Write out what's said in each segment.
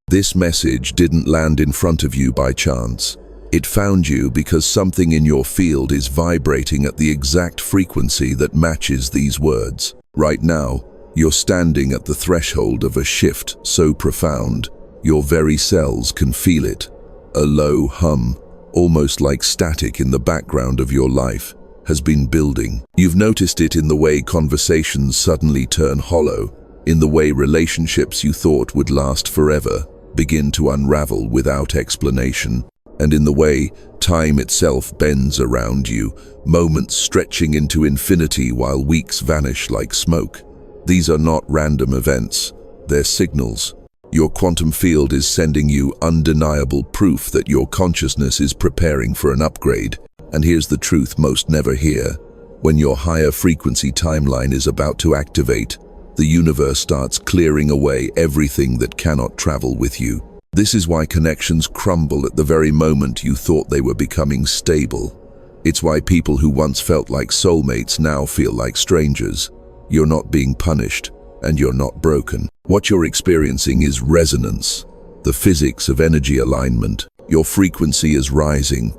This message didn't land in front of you by chance. It found you because something in your field is vibrating at the exact frequency that matches these words. Right now, you're standing at the threshold of a shift so profound, your very cells can feel it. A low hum, almost like static in the background of your life, has been building. You've noticed it in the way conversations suddenly turn hollow, in the way relationships you thought would last forever begin to unravel without explanation, and in the way time itself bends around you, moments stretching into infinity while weeks vanish like smoke. These are not random events, they're signals. Your quantum field is sending you undeniable proof that your consciousness is preparing for an upgrade. And here's the truth most never hear. When your higher frequency timeline is about to activate, the universe starts clearing away everything that cannot travel with you. This is why connections crumble at the very moment you thought they were becoming stable. It's why people who once felt like soulmates now feel like strangers. You're not being punished, and you're not broken. What you're experiencing is resonance, the physics of energy alignment. Your frequency is rising,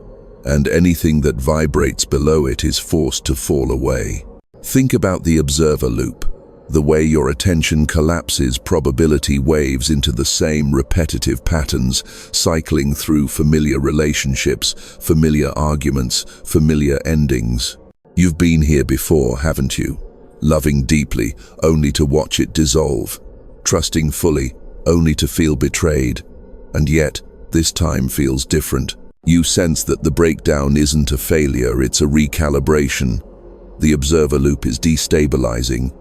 and anything that vibrates below it is forced to fall away. Think about the observer loop. The way your attention collapses probability waves into the same repetitive patterns, cycling through familiar relationships, familiar arguments, familiar endings. You've been here before, haven't you? Loving deeply, only to watch it dissolve. Trusting fully, only to feel betrayed. And yet, this time feels different. You sense that the breakdown isn't a failure, it's a recalibration. The observer loop is destabilizing.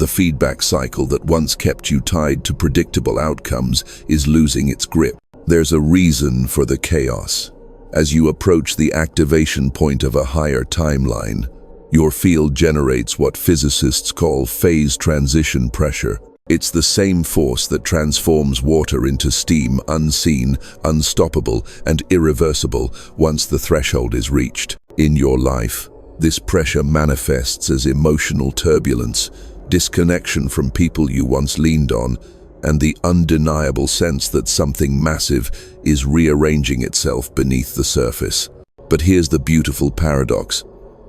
The feedback cycle that once kept you tied to predictable outcomes is losing its grip. There's a reason for the chaos. As you approach the activation point of a higher timeline, your field generates what physicists call phase transition pressure. It's the same force that transforms water into steam, unseen, unstoppable, and irreversible once the threshold is reached. In your life, this pressure manifests as emotional turbulence, disconnection from people you once leaned on, and the undeniable sense that something massive is rearranging itself beneath the surface. But here's the beautiful paradox.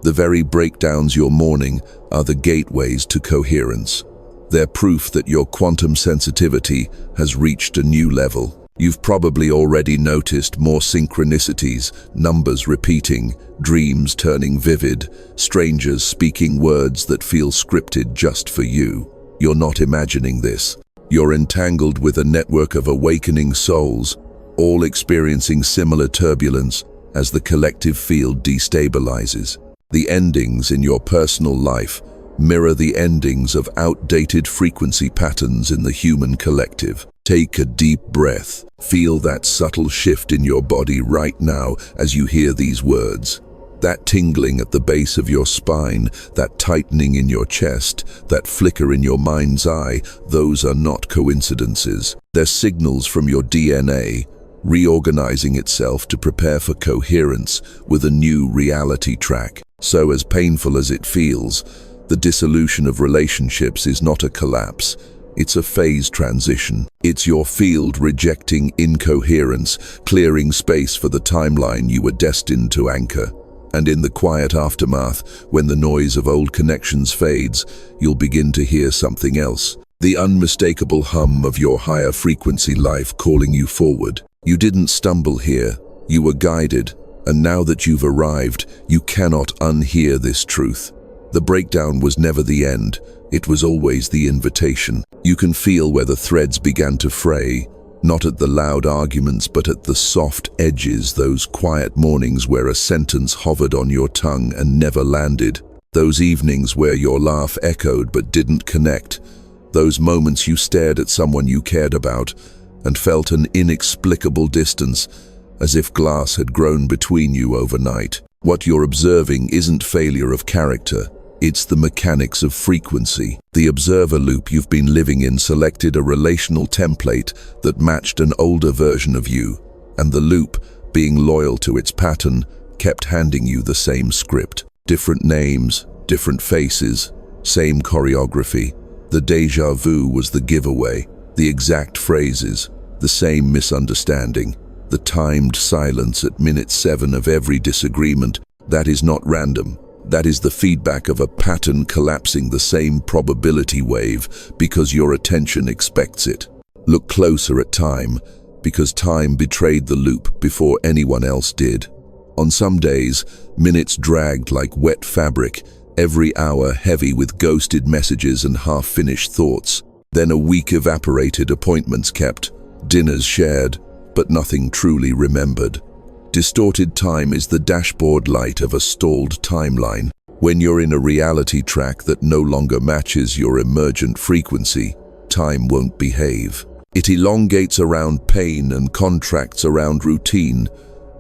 The very breakdowns you're mourning are the gateways to coherence. They're proof that your quantum sensitivity has reached a new level. You've probably already noticed more synchronicities, numbers repeating, dreams turning vivid, strangers speaking words that feel scripted just for you. You're not imagining this. You're entangled with a network of awakening souls, all experiencing similar turbulence as the collective field destabilizes. The endings in your personal life mirror the endings of outdated frequency patterns in the human collective. Take a deep breath. Feel that subtle shift in your body right now as you hear these words. That tingling at the base of your spine, that tightening in your chest, that flicker in your mind's eye, those are not coincidences. They're signals from your DNA, reorganizing itself to prepare for coherence with a new reality track. So as painful as it feels, the dissolution of relationships is not a collapse. It's a phase transition. It's your field rejecting incoherence, clearing space for the timeline you were destined to anchor. And in the quiet aftermath, when the noise of old connections fades, you'll begin to hear something else. The unmistakable hum of your higher frequency life calling you forward. You didn't stumble here. You were guided. And now that you've arrived, you cannot unhear this truth. The breakdown was never the end. It was always the invitation. You can feel where the threads began to fray, not at the loud arguments, but at the soft edges, those quiet mornings where a sentence hovered on your tongue and never landed. Those evenings where your laugh echoed but didn't connect. Those moments you stared at someone you cared about and felt an inexplicable distance, as if glass had grown between you overnight. What you're observing isn't failure of character. It's the mechanics of frequency. The observer loop you've been living in selected a relational template that matched an older version of you, and the loop, being loyal to its pattern, kept handing you the same script. Different names, different faces, same choreography. The déjà vu was the giveaway, the exact phrases, The same misunderstanding, the timed silence at minute 7 of every disagreement, that is not random. That is the feedback of a pattern collapsing the same probability wave because your attention expects it. Look closer at time, because time betrayed the loop before anyone else did. On some days, minutes dragged like wet fabric, every hour heavy with ghosted messages and half-finished thoughts. Then a week evaporated, appointments kept, dinners shared, but nothing truly remembered. Distorted time is the dashboard light of a stalled timeline. When you're in a reality track that no longer matches your emergent frequency, time won't behave. It elongates around pain and contracts around routine,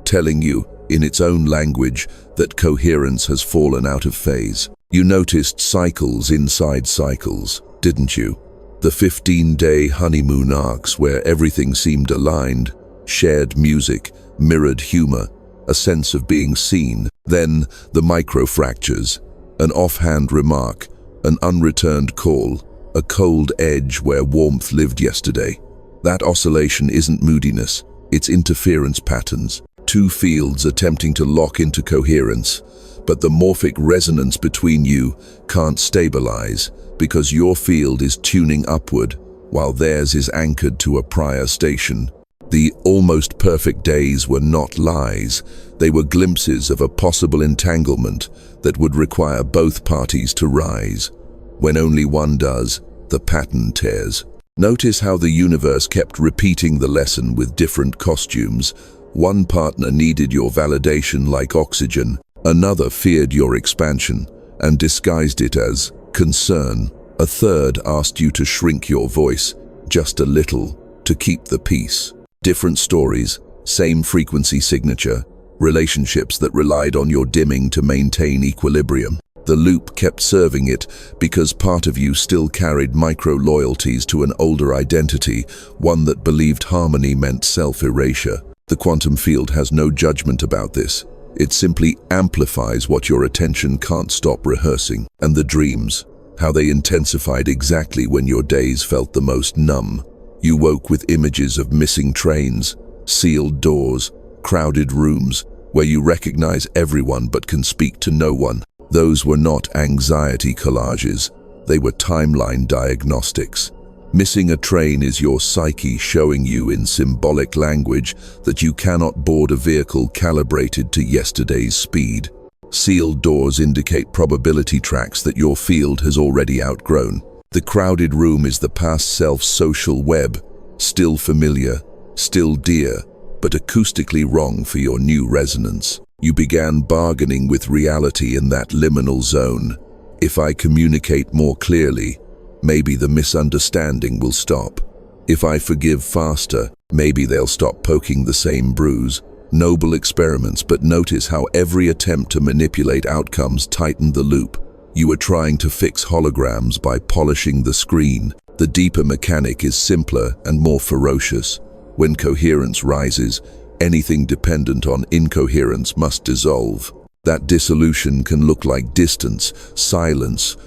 telling you, in its own language, that coherence has fallen out of phase. You noticed cycles inside cycles, didn't you? The 15-day honeymoon arcs where everything seemed aligned, shared music, mirrored humor, a sense of being seen. Then the microfractures, an offhand remark, an unreturned call, a cold edge where warmth lived yesterday. That oscillation isn't moodiness, it's interference patterns. Two fields attempting to lock into coherence, but the morphic resonance between you can't stabilize because your field is tuning upward while theirs is anchored to a prior station. The almost perfect days were not lies, they were glimpses of a possible entanglement that would require both parties to rise. When only one does, the pattern tears. Notice how the universe kept repeating the lesson with different costumes. One partner needed your validation like oxygen, another feared your expansion and disguised it as concern. A third asked you to shrink your voice just a little to keep the peace. Different stories, same frequency signature, relationships that relied on your dimming to maintain equilibrium. The loop kept serving it because part of you still carried micro-loyalties to an older identity, one that believed harmony meant self-erasure. The quantum field has no judgment about this. It simply amplifies what your attention can't stop rehearsing. And the dreams, how they intensified exactly when your days felt the most numb. You woke with images of missing trains, sealed doors, crowded rooms, where you recognize everyone but can speak to no one. Those were not anxiety collages, they were timeline diagnostics. Missing a train is your psyche showing you in symbolic language that you cannot board a vehicle calibrated to yesterday's speed. Sealed doors indicate probability tracks that your field has already outgrown. The crowded room is the past self's social web, still familiar, still dear, but acoustically wrong for your new resonance. You began bargaining with reality in that liminal zone. If I communicate more clearly, maybe the misunderstanding will stop. If I forgive faster, maybe they'll stop poking the same bruise. Noble experiments, but notice how every attempt to manipulate outcomes tightened the loop. You were trying to fix holograms by polishing the screen. The deeper mechanic is simpler and more ferocious. When coherence rises, anything dependent on incoherence must dissolve. That dissolution can look like distance, silence,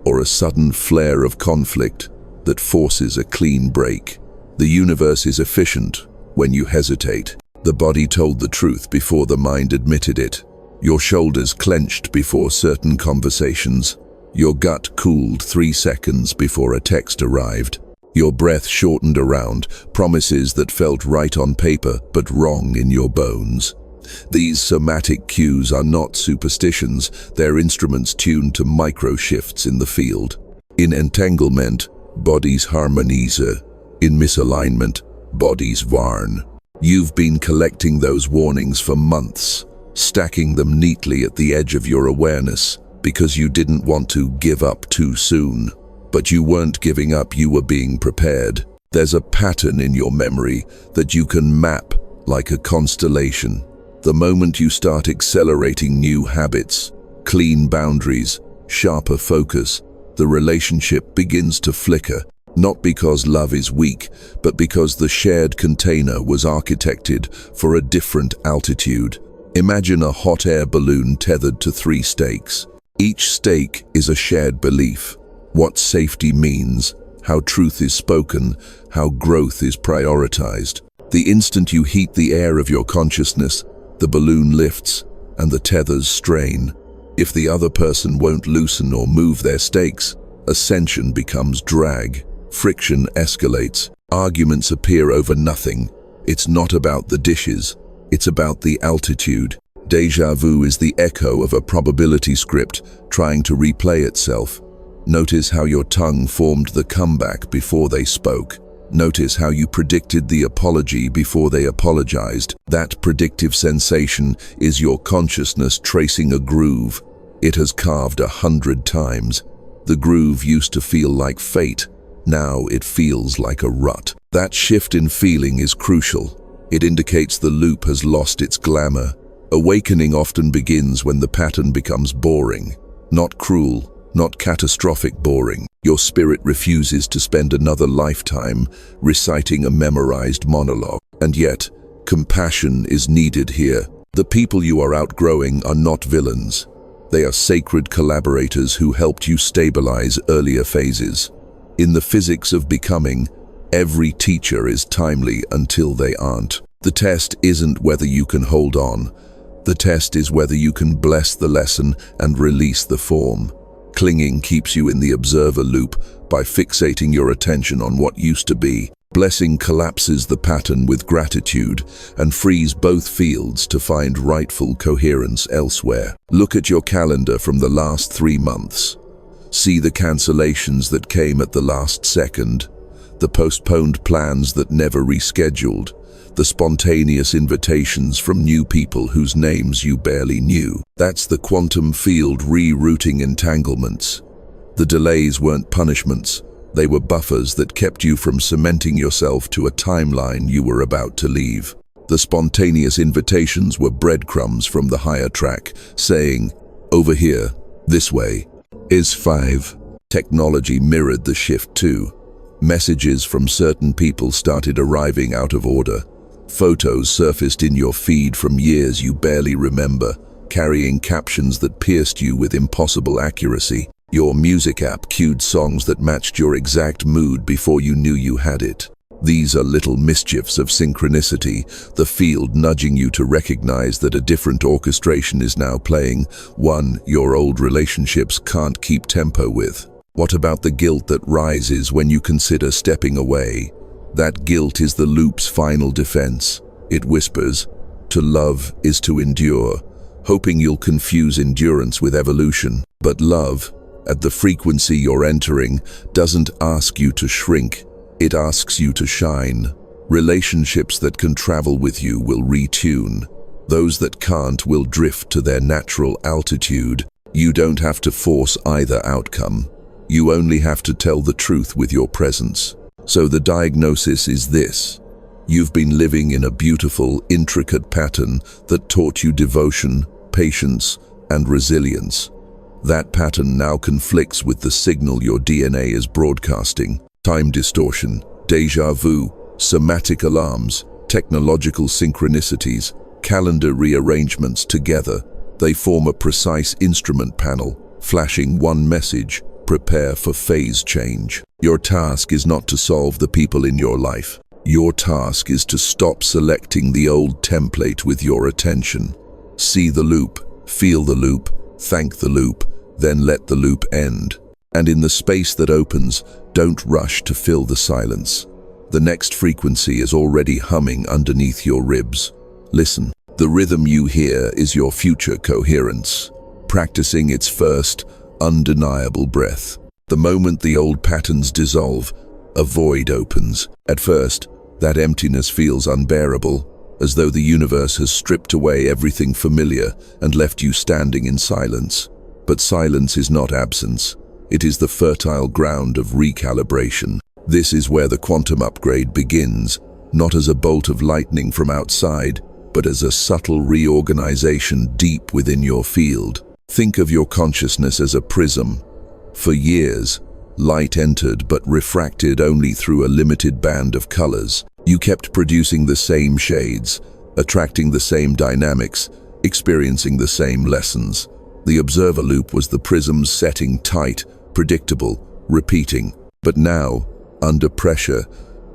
or a sudden flare of conflict that forces a clean break. The universe is efficient when you hesitate. The body told the truth before the mind admitted it. Your shoulders clenched before certain conversations. Your gut cooled 3 seconds before a text arrived. Your breath shortened around promises that felt right on paper but wrong in your bones. These somatic cues are not superstitions, they're instruments tuned to micro-shifts in the field. In entanglement, bodies harmonize. In misalignment, bodies varn. You've been collecting those warnings for months, stacking them neatly at the edge of your awareness because you didn't want to give up too soon. But you weren't giving up, you were being prepared. There's a pattern in your memory that you can map like a constellation. The moment you start accelerating new habits, clean boundaries, sharper focus, the relationship begins to flicker. Not because love is weak, but because the shared container was architected for a different altitude. Imagine a hot air balloon tethered to 3 stakes. Each stake is a shared belief. What safety means, how truth is spoken, how growth is prioritized. The instant you heat the air of your consciousness, the balloon lifts and the tethers strain. If the other person won't loosen or move their stakes, ascension becomes drag. Friction escalates. Arguments appear over nothing. It's not about the dishes. It's about the altitude. Déjà vu is the echo of a probability script trying to replay itself. Notice how your tongue formed the comeback before they spoke. Notice how you predicted the apology before they apologized. That predictive sensation is your consciousness tracing a groove. It has carved 100 times. The groove used to feel like fate. Now it feels like a rut. That shift in feeling is crucial. It indicates the loop has lost its glamour. Awakening often begins when the pattern becomes boring. Not cruel, not catastrophic boring. Your spirit refuses to spend another lifetime reciting a memorized monologue. And yet, compassion is needed here. The people you are outgrowing are not villains. They are sacred collaborators who helped you stabilize earlier phases. In the physics of becoming, every teacher is timely until they aren't. The test isn't whether you can hold on. The test is whether you can bless the lesson and release the form. Clinging keeps you in the observer loop by fixating your attention on what used to be. Blessing collapses the pattern with gratitude and frees both fields to find rightful coherence elsewhere. Look at your calendar from the last 3 months. See the cancellations that came at the last second, the postponed plans that never rescheduled, the spontaneous invitations from new people whose names you barely knew. That's the quantum field rerouting entanglements. The delays weren't punishments. They were buffers that kept you from cementing yourself to a timeline you were about to leave. The spontaneous invitations were breadcrumbs from the higher track, saying, "Over here, this way, is 5. Technology mirrored the shift too. Messages from certain people started arriving out of order. Photos surfaced in your feed from years you barely remember, carrying captions that pierced you with impossible accuracy. Your music app cued songs that matched your exact mood before you knew you had it. These are little mischiefs of synchronicity, the field nudging you to recognize that a different orchestration is now playing, one your old relationships can't keep tempo with. What about the guilt that rises when you consider stepping away? That guilt is the loop's final defense. It whispers, "To love is to endure," hoping you'll confuse endurance with evolution. But love, at the frequency you're entering, doesn't ask you to shrink. It asks you to shine. Relationships that can travel with you will retune. Those that can't will drift to their natural altitude. You don't have to force either outcome. You only have to tell the truth with your presence. So the diagnosis is this. You've been living in a beautiful, intricate pattern that taught you devotion, patience, and resilience. That pattern now conflicts with the signal your DNA is broadcasting. Time distortion, déjà vu, somatic alarms, technological synchronicities, calendar rearrangements together. They form a precise instrument panel, flashing one message: prepare for phase change. Your task is not to solve the people in your life. Your task is to stop selecting the old template with your attention. See the loop, feel the loop, thank the loop, then let the loop end. And in the space that opens, don't rush to fill the silence. The next frequency is already humming underneath your ribs. Listen. The rhythm you hear is your future coherence, practicing its first, undeniable breath. The moment the old patterns dissolve, a void opens. At first, that emptiness feels unbearable, as though the universe has stripped away everything familiar and left you standing in silence. But silence is not absence. It is the fertile ground of recalibration. This is where the quantum upgrade begins, not as a bolt of lightning from outside, but as a subtle reorganization deep within your field. Think of your consciousness as a prism. For years, light entered but refracted only through a limited band of colors. You kept producing the same shades, attracting the same dynamics, experiencing the same lessons. The observer loop was the prism's setting tight, predictable, repeating. But now, Under pressure,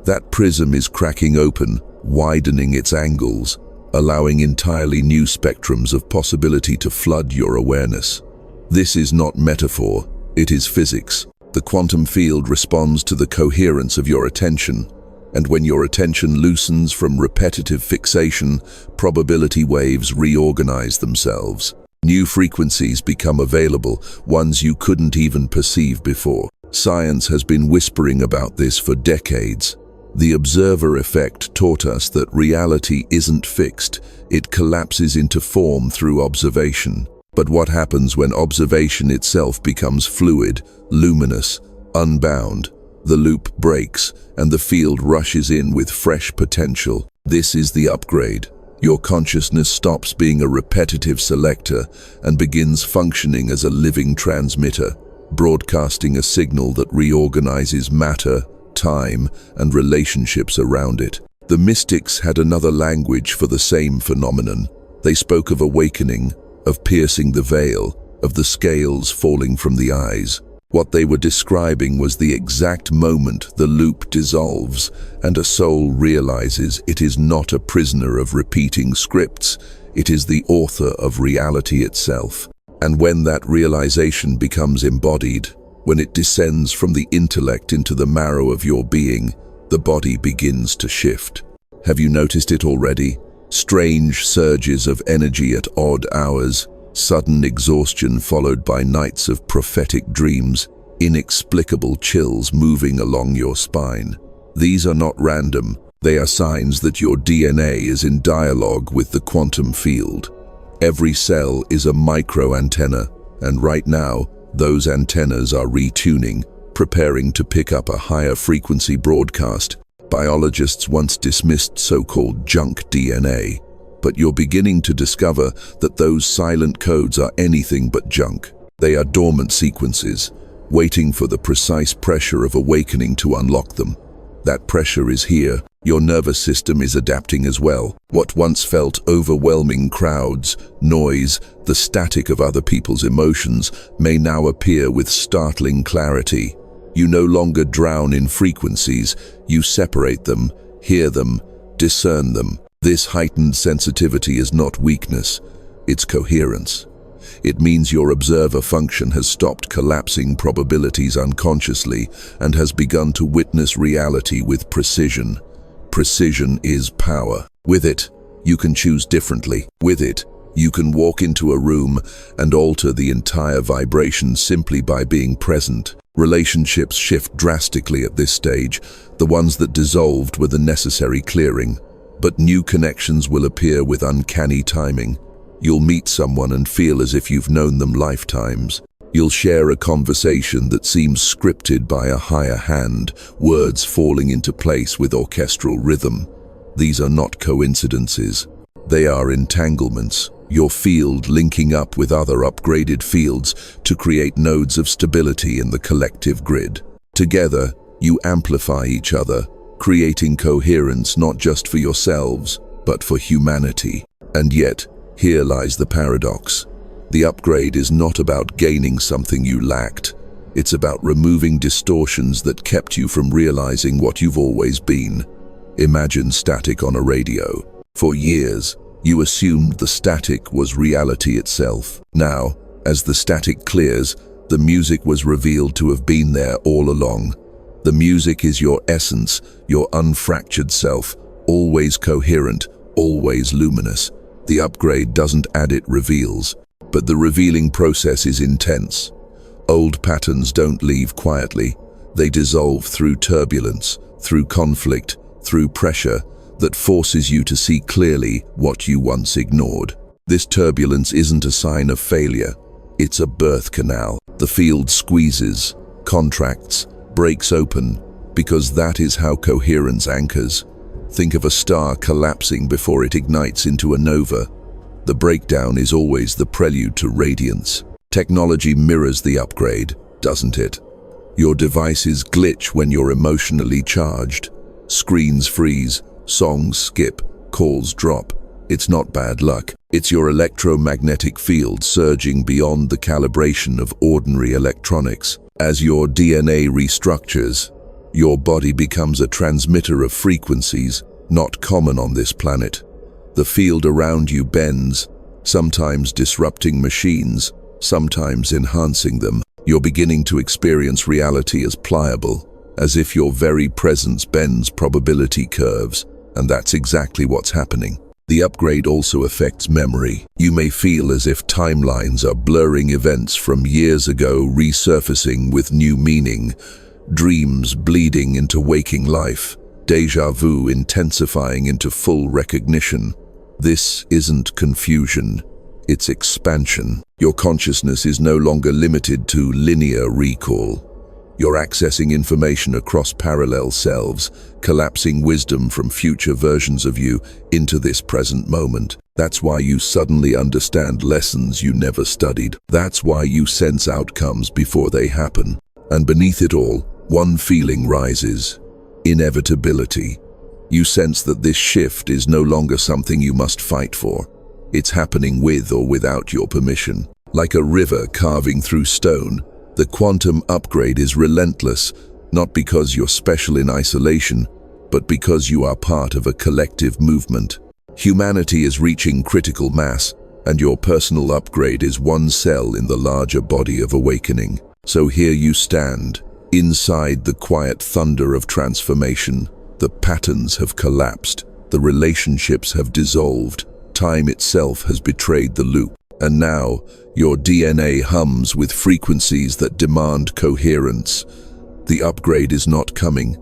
that prism is cracking open, widening its angles, allowing entirely new spectrums of possibility to flood your awareness. This is not metaphor, it is physics. The quantum field responds to the coherence of your attention, and when your attention loosens from repetitive fixation, probability waves reorganize themselves. New frequencies become available, ones you couldn't even perceive before. Science has been whispering about this for decades. The observer effect taught us that reality isn't fixed, it collapses into form through observation. But what happens when observation itself becomes fluid, luminous, unbound? The loop breaks, and the field rushes in with fresh potential. This is the upgrade. Your consciousness stops being a repetitive selector and begins functioning as a living transmitter, broadcasting a signal that reorganizes matter, time, and relationships around it. The mystics had another language for the same phenomenon. They spoke of awakening, of piercing the veil, of the scales falling from the eyes. What they were describing was the exact moment the loop dissolves and a soul realizes it is not a prisoner of repeating scripts, it is the author of reality itself. And when that realization becomes embodied, when it descends from the intellect into the marrow of your being, the body begins to shift. Have you noticed it already? Strange surges of energy at odd hours, sudden exhaustion followed by nights of prophetic dreams, inexplicable chills moving along your spine. These are not random, they are signs that your DNA is in dialogue with the quantum field. Every cell is a micro-antenna, and right now, those antennas are retuning, preparing to pick up a higher frequency broadcast. Biologists once dismissed so-called junk DNA, but you're beginning to discover that those silent codes are anything but junk. They are dormant sequences, waiting for the precise pressure of awakening to unlock them. That pressure is here. Your nervous system is adapting as well. What once felt overwhelming crowds, noise, the static of other people's emotions may now appear with startling clarity. You no longer drown in frequencies, you separate them, hear them, discern them. This heightened sensitivity is not weakness, it's coherence. It means your observer function has stopped collapsing probabilities unconsciously and has begun to witness reality with precision. Precision is power. With it, you can choose differently. With it, you can walk into a room and alter the entire vibration simply by being present. Relationships shift drastically at this stage. The ones that dissolved were the necessary clearing, but new connections will appear with uncanny timing. You'll meet someone and feel as if you've known them lifetimes. You'll share a conversation that seems scripted by a higher hand, words falling into place with orchestral rhythm. These are not coincidences. They are entanglements, your field linking up with other upgraded fields to create nodes of stability in the collective grid. Together, you amplify each other, creating coherence not just for yourselves, but for humanity. And yet, here lies the paradox. The upgrade is not about gaining something you lacked. It's about removing distortions that kept you from realizing what you've always been. Imagine static on a radio. For years, you assumed the static was reality itself. Now, as the static clears, the music was revealed to have been there all along. The music is your essence, your unfractured self, always coherent, always luminous. The upgrade doesn't add, it reveals. But the revealing process is intense. Old patterns don't leave quietly. They dissolve through turbulence, through conflict, through pressure that forces you to see clearly what you once ignored. This turbulence isn't a sign of failure. It's a birth canal. The field squeezes, contracts, breaks open, because that is how coherence anchors. Think of a star collapsing before it ignites into a nova. The breakdown is always the prelude to radiance. Technology mirrors the upgrade, doesn't it? Your devices glitch when you're emotionally charged. Screens freeze, songs skip, calls drop. It's not bad luck. It's your electromagnetic field surging beyond the calibration of ordinary electronics. As your DNA restructures, Your body becomes a transmitter of frequencies not common on this planet. The field around you bends, sometimes disrupting machines, sometimes enhancing them. You're beginning to experience reality as pliable, as if your very presence bends probability curves, and that's exactly what's happening. The upgrade also affects memory. You may feel as if timelines are blurring events from years ago resurfacing with new meaning, dreams bleeding into waking life, déjà vu intensifying into full recognition. This isn't confusion, it's expansion. Your consciousness is no longer limited to linear recall. You're accessing information across parallel selves, collapsing wisdom from future versions of you into this present moment. That's why you suddenly understand lessons you never studied. That's why you sense outcomes before they happen. And beneath it all, one feeling rises: inevitability. You sense that this shift is no longer something you must fight for. It's happening with or without your permission. Like a river carving through stone, the quantum upgrade is relentless, not because you're special in isolation, but because you are part of a collective movement. Humanity is reaching critical mass, and your personal upgrade is one cell in the larger body of awakening. So here you stand, inside the quiet thunder of transformation. The patterns have collapsed, the relationships have dissolved, time itself has betrayed the loop. And now, your DNA hums with frequencies that demand coherence. The upgrade is not coming.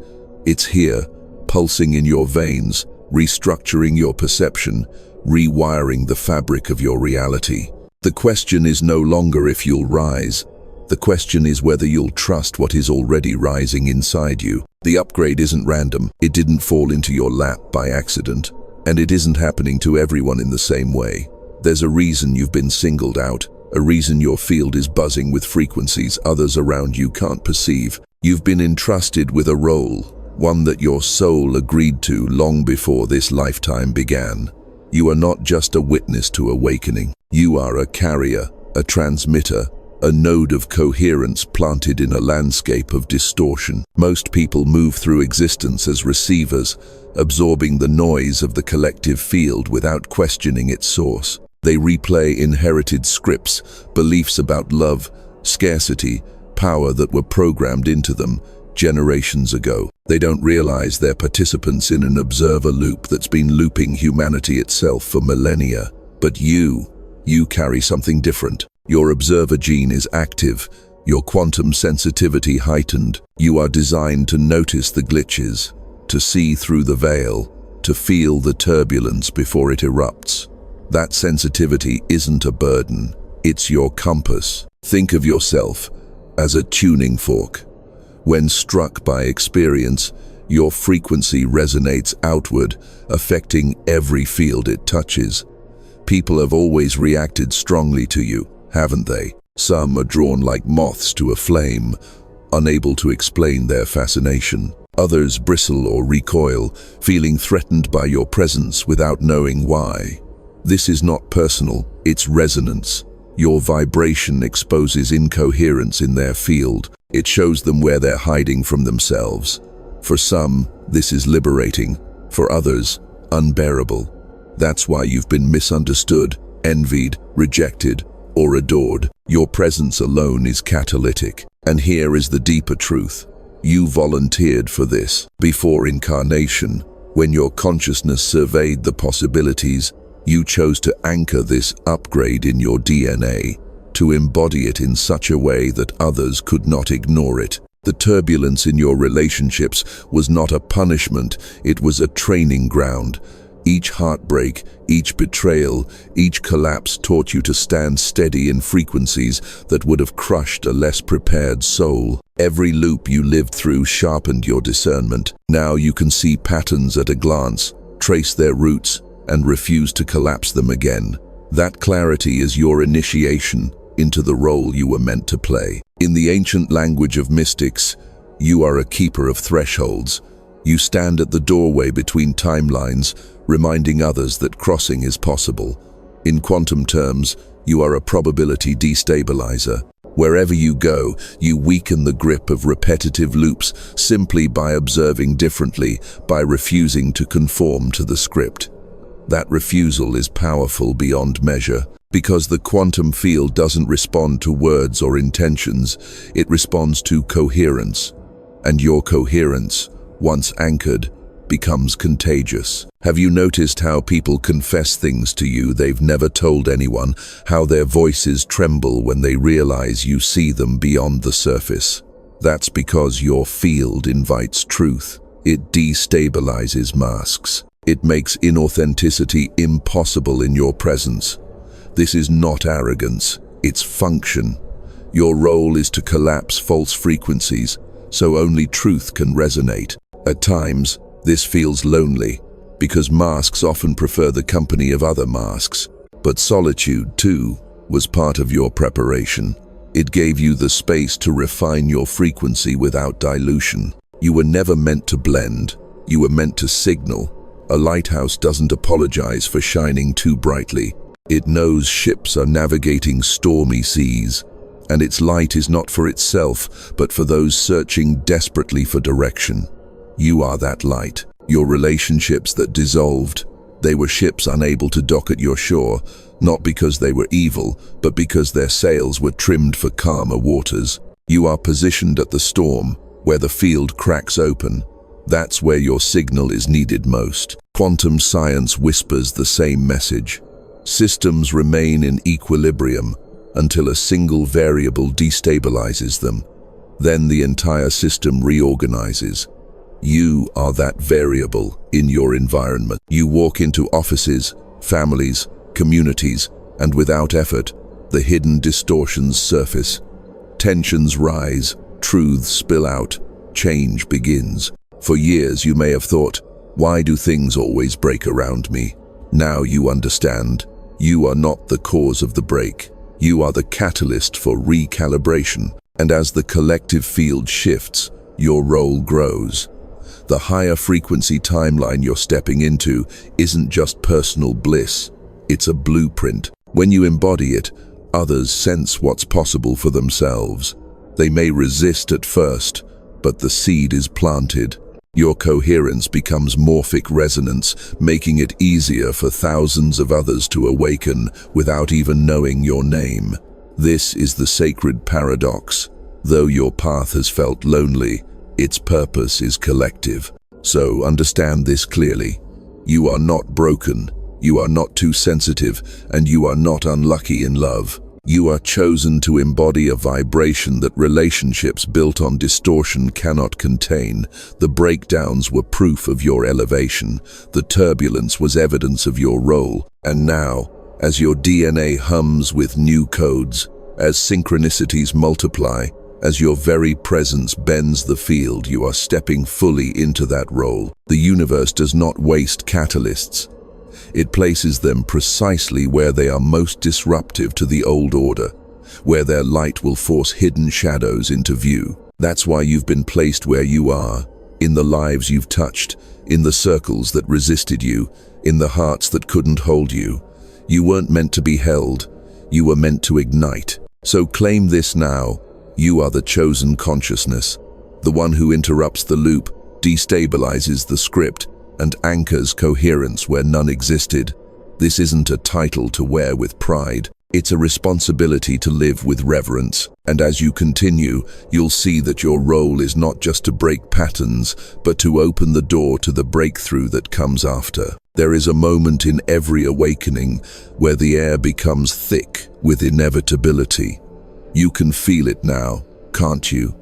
It's here, pulsing in your veins, restructuring your perception, rewiring the fabric of your reality. The question is no longer if you'll rise. The question is whether you'll trust what is already rising inside you. The upgrade isn't random. It didn't fall into your lap by accident. And it isn't happening to everyone in the same way. There's a reason you've been singled out, a reason your field is buzzing with frequencies others around you can't perceive. You've been entrusted with a role, one that your soul agreed to long before this lifetime began. You are not just a witness to awakening. You are a carrier, a transmitter, a node of coherence planted in a landscape of distortion. Most people move through existence as receivers, absorbing the noise of the collective field without questioning its source. They replay inherited scripts, beliefs about love, scarcity, power that were programmed into them generations ago. They don't realize they're participants in an observer loop that's been looping humanity itself for millennia. But you carry something different. Your observer gene is active, your quantum sensitivity heightened. You are designed to notice the glitches, to see through the veil, to feel the turbulence before it erupts. That sensitivity isn't a burden, it's your compass. Think of yourself as a tuning fork. When struck by experience, your frequency resonates outward, affecting every field it touches. People have always reacted strongly to you, haven't they? Some are drawn like moths to a flame, unable to explain their fascination. Others bristle or recoil, feeling threatened by your presence without knowing why. This is not personal, it's resonance. Your vibration exposes incoherence in their field. It shows them where they're hiding from themselves. For some, this is liberating. For others, unbearable. That's why you've been misunderstood, envied, rejected, or adored. Your presence alone is catalytic. And here is the deeper truth. You volunteered for this. Before incarnation, when your consciousness surveyed the possibilities, you chose to anchor this upgrade in your DNA, to embody it in such a way that others could not ignore it. The turbulence in your relationships was not a punishment, it was a training ground. Each heartbreak, each betrayal, each collapse taught you to stand steady in frequencies that would have crushed a less prepared soul. Every loop you lived through sharpened your discernment. Now you can see patterns at a glance, trace their roots, and refuse to collapse them again. That clarity is your initiation into the role you were meant to play. In the ancient language of mystics, you are a keeper of thresholds. You stand at the doorway between timelines, reminding others that crossing is possible. In quantum terms, you are a probability destabilizer. Wherever you go, you weaken the grip of repetitive loops simply by observing differently, by refusing to conform to the script. That refusal is powerful beyond measure, because the quantum field doesn't respond to words or intentions, it responds to coherence. And your coherence, once anchored, becomes contagious. Have you noticed how people confess things to you they've never told anyone, how their voices tremble when they realize you see them beyond the surface? That's because your field invites truth. It destabilizes masks. It makes inauthenticity impossible in your presence. This is not arrogance, it's function. Your role is to collapse false frequencies, so only truth can resonate. At times, this feels lonely, because masks often prefer the company of other masks. But solitude, too, was part of your preparation. It gave you the space to refine your frequency without dilution. You were never meant to blend, you were meant to signal. A lighthouse doesn't apologize for shining too brightly. It knows ships are navigating stormy seas, and its light is not for itself, but for those searching desperately for direction. You are that light. Your relationships that dissolved, they were ships unable to dock at your shore, not because they were evil, but because their sails were trimmed for calmer waters. You are positioned at the storm, where the field cracks open. That's where your signal is needed most. Quantum science whispers the same message. Systems remain in equilibrium until a single variable destabilizes them. Then the entire system reorganizes. You are that variable in your environment. You walk into offices, families, communities, and without effort, the hidden distortions surface. Tensions rise, truths spill out, change begins. For years you may have thought, why do things always break around me? Now you understand. You are not the cause of the break. You are the catalyst for recalibration. And as the collective field shifts, your role grows. The higher frequency timeline you're stepping into isn't just personal bliss, it's a blueprint. When you embody it, others sense what's possible for themselves. They may resist at first, but the seed is planted. Your coherence becomes morphic resonance, making it easier for thousands of others to awaken without even knowing your name. This is the sacred paradox. Though your path has felt lonely, its purpose is collective. So understand this clearly. You are not broken, you are not too sensitive, and you are not unlucky in love. You are chosen to embody a vibration that relationships built on distortion cannot contain. The breakdowns were proof of your elevation. The turbulence was evidence of your role. And now, as your DNA hums with new codes, as synchronicities multiply, as your very presence bends the field, you are stepping fully into that role. The universe does not waste catalysts. It places them precisely where they are most disruptive to the old order, where their light will force hidden shadows into view. That's why you've been placed where you are, in the lives you've touched, in the circles that resisted you, in the hearts that couldn't hold you. You weren't meant to be held, you were meant to ignite. So claim this now. You are the chosen consciousness, the one who interrupts the loop, destabilizes the script, and anchors coherence where none existed. This isn't a title to wear with pride. It's a responsibility to live with reverence. And as you continue, you'll see that your role is not just to break patterns, but to open the door to the breakthrough that comes after. There is a moment in every awakening where the air becomes thick with inevitability. You can feel it now, can't you?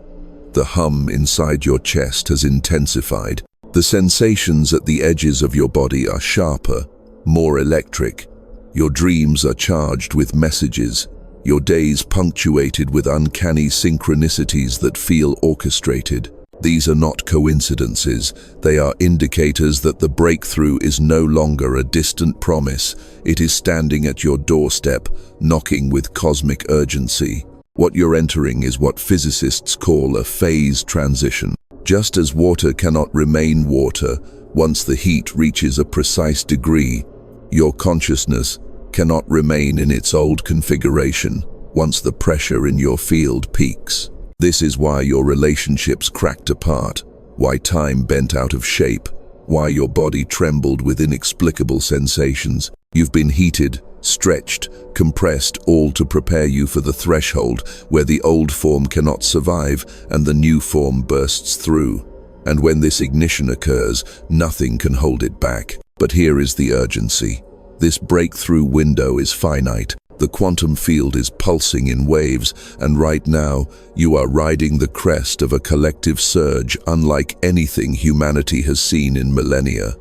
The hum inside your chest has intensified. The sensations at the edges of your body are sharper, more electric. Your dreams are charged with messages, your days punctuated with uncanny synchronicities that feel orchestrated. These are not coincidences, they are indicators that the breakthrough is no longer a distant promise. It is standing at your doorstep, knocking with cosmic urgency. What you're entering is what physicists call a phase transition. Just as water cannot remain water once the heat reaches a precise degree, your consciousness cannot remain in its old configuration once the pressure in your field peaks. This is why your relationships cracked apart, why time bent out of shape, why your body trembled with inexplicable sensations. You've been heated, stretched, compressed, all to prepare you for the threshold where the old form cannot survive and the new form bursts through. And when this ignition occurs, nothing can hold it back. But here is the urgency. This breakthrough window is finite. The quantum field is pulsing in waves, and right now, you are riding the crest of a collective surge unlike anything humanity has seen in millennia.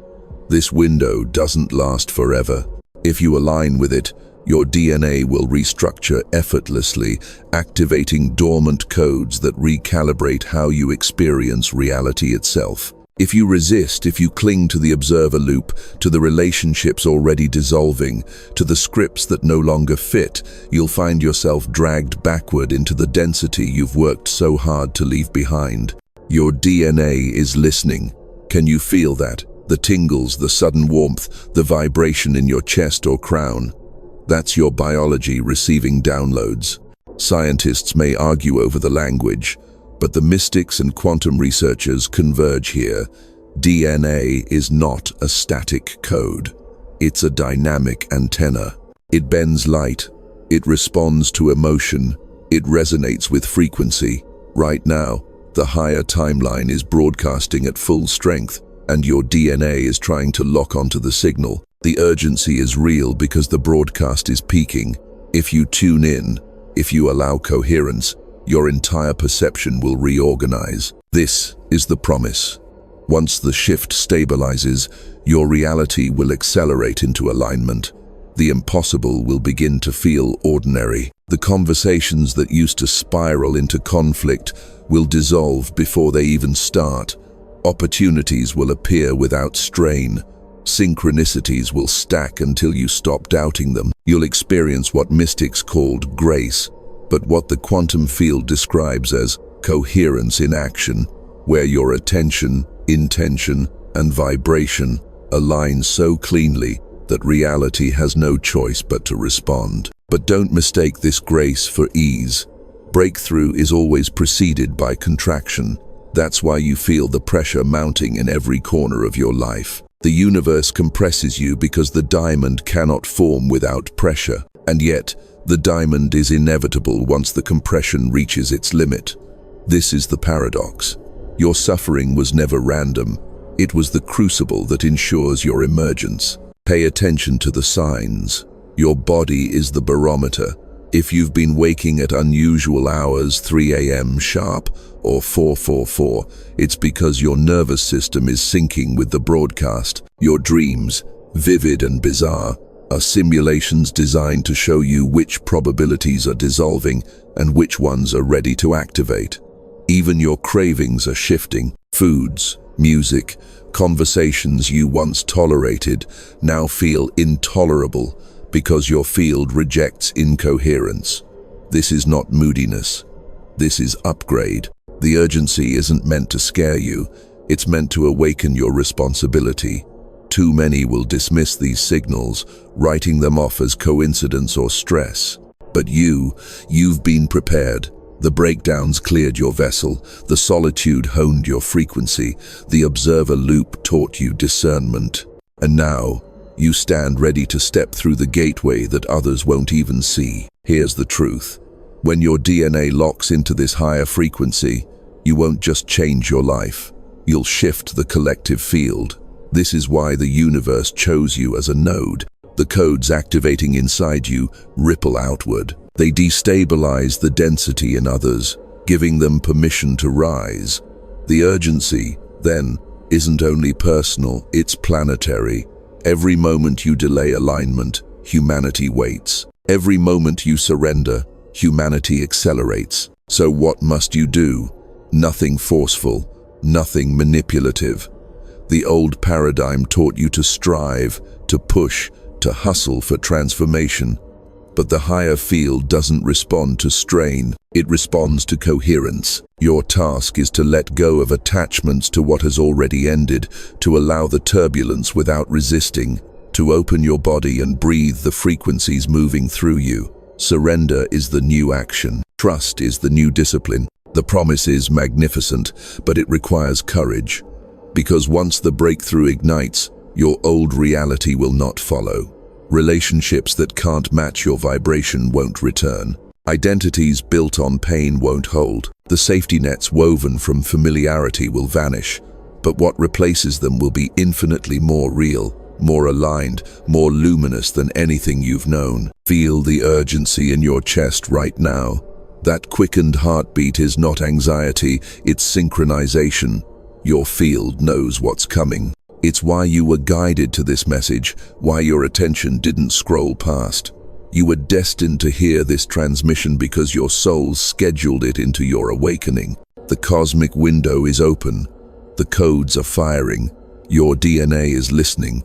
This window doesn't last forever. If you align with it, your DNA will restructure effortlessly, activating dormant codes that recalibrate how you experience reality itself. If you resist, if you cling to the observer loop, to the relationships already dissolving, to the scripts that no longer fit, you'll find yourself dragged backward into the density you've worked so hard to leave behind. Your DNA is listening. Can you feel that? The tingles, the sudden warmth, the vibration in your chest or crown. That's your biology receiving downloads. Scientists may argue over the language, but the mystics and quantum researchers converge here. DNA is not a static code. It's a dynamic antenna. It bends light. It responds to emotion. It resonates with frequency. Right now, the higher timeline is broadcasting at full strength, and your DNA is trying to lock onto the signal. The urgency is real because the broadcast is peaking. If you tune in, if you allow coherence, your entire perception will reorganize. This is the promise. Once the shift stabilizes, your reality will accelerate into alignment. The impossible will begin to feel ordinary. The conversations that used to spiral into conflict will dissolve before they even start. Opportunities will appear without strain. Synchronicities will stack until you stop doubting them. You'll experience what mystics called grace, but what the quantum field describes as coherence in action, where your attention, intention, and vibration align so cleanly that reality has no choice but to respond. But don't mistake this grace for ease. Breakthrough is always preceded by contraction. That's why you feel the pressure mounting in every corner of your life. The universe compresses you because the diamond cannot form without pressure, and yet, the diamond is inevitable once the compression reaches its limit. This is the paradox. Your suffering was never random. It was the crucible that ensures your emergence. Pay attention to the signs. Your body is the barometer. If you've been waking at unusual hours, 3 a.m. sharp or 444, it's because your nervous system is syncing with the broadcast. Your dreams, vivid and bizarre, are simulations designed to show you which probabilities are dissolving and which ones are ready to activate. Even your cravings are shifting. Foods, music, conversations you once tolerated now feel intolerable because your field rejects incoherence. This is not moodiness. This is upgrade. The urgency isn't meant to scare you. It's meant to awaken your responsibility. Too many will dismiss these signals, writing them off as coincidence or stress. But you've been prepared. The breakdowns cleared your vessel, the solitude honed your frequency, the observer loop taught you discernment. And now, you stand ready to step through the gateway that others won't even see. Here's the truth. When your DNA locks into this higher frequency, you won't just change your life. You'll shift the collective field. This is why the universe chose you as a node. The codes activating inside you ripple outward. They destabilize the density in others, giving them permission to rise. The urgency, then, isn't only personal, it's planetary. Every moment you delay alignment, humanity waits. Every moment you surrender, humanity accelerates. So what must you do? Nothing forceful, nothing manipulative. The old paradigm taught you to strive, to push, to hustle for transformation. But the higher field doesn't respond to strain, it responds to coherence. Your task is to let go of attachments to what has already ended, to allow the turbulence without resisting, to open your body and breathe the frequencies moving through you. Surrender is the new action. Trust is the new discipline. The promise is magnificent, but it requires courage. Because once the breakthrough ignites, your old reality will not follow. Relationships that can't match your vibration won't return. Identities built on pain won't hold. The safety nets woven from familiarity will vanish, but what replaces them will be infinitely more real, more aligned, more luminous than anything you've known. Feel the urgency in your chest right now. That quickened heartbeat is not anxiety, it's synchronization. Your field knows what's coming. It's why you were guided to this message, why your attention didn't scroll past. You were destined to hear this transmission because your soul scheduled it into your awakening. The cosmic window is open. The codes are firing. Your DNA is listening.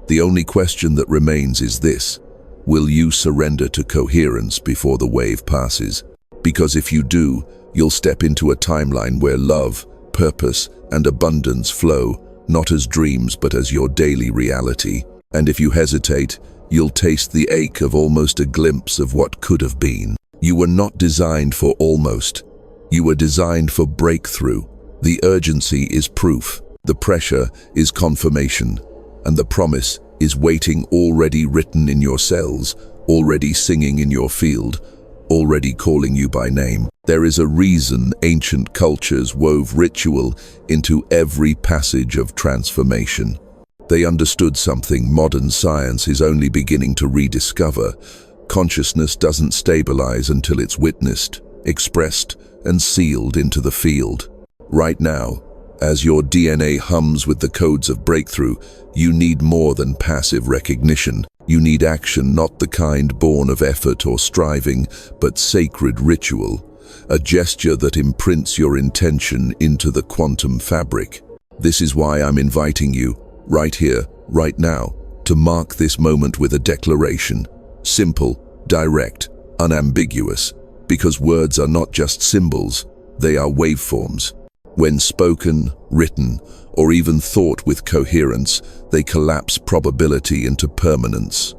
The only question that remains is this: will you surrender to coherence before the wave passes? Because if you do, you'll step into a timeline where love, purpose, and abundance flow, not as dreams but as your daily reality. And if you hesitate, you'll taste the ache of almost a glimpse of what could have been. You were not designed for almost. You were designed for breakthrough. The urgency is proof. The pressure is confirmation. And the promise is waiting, already written in your cells, already singing in your field, already calling you by name. There is a reason ancient cultures wove ritual into every passage of transformation. They understood something modern science is only beginning to rediscover. Consciousness doesn't stabilize until it's witnessed, expressed, and sealed into the field. Right now, as your DNA hums with the codes of breakthrough, you need more than passive recognition. You need action, not the kind born of effort or striving, but sacred ritual, a gesture that imprints your intention into the quantum fabric. This is why I'm inviting you, right here, right now, to mark this moment with a declaration. Simple, direct, unambiguous, because words are not just symbols, they are waveforms. When spoken, written, or even thought with coherence, they collapse probability into permanence.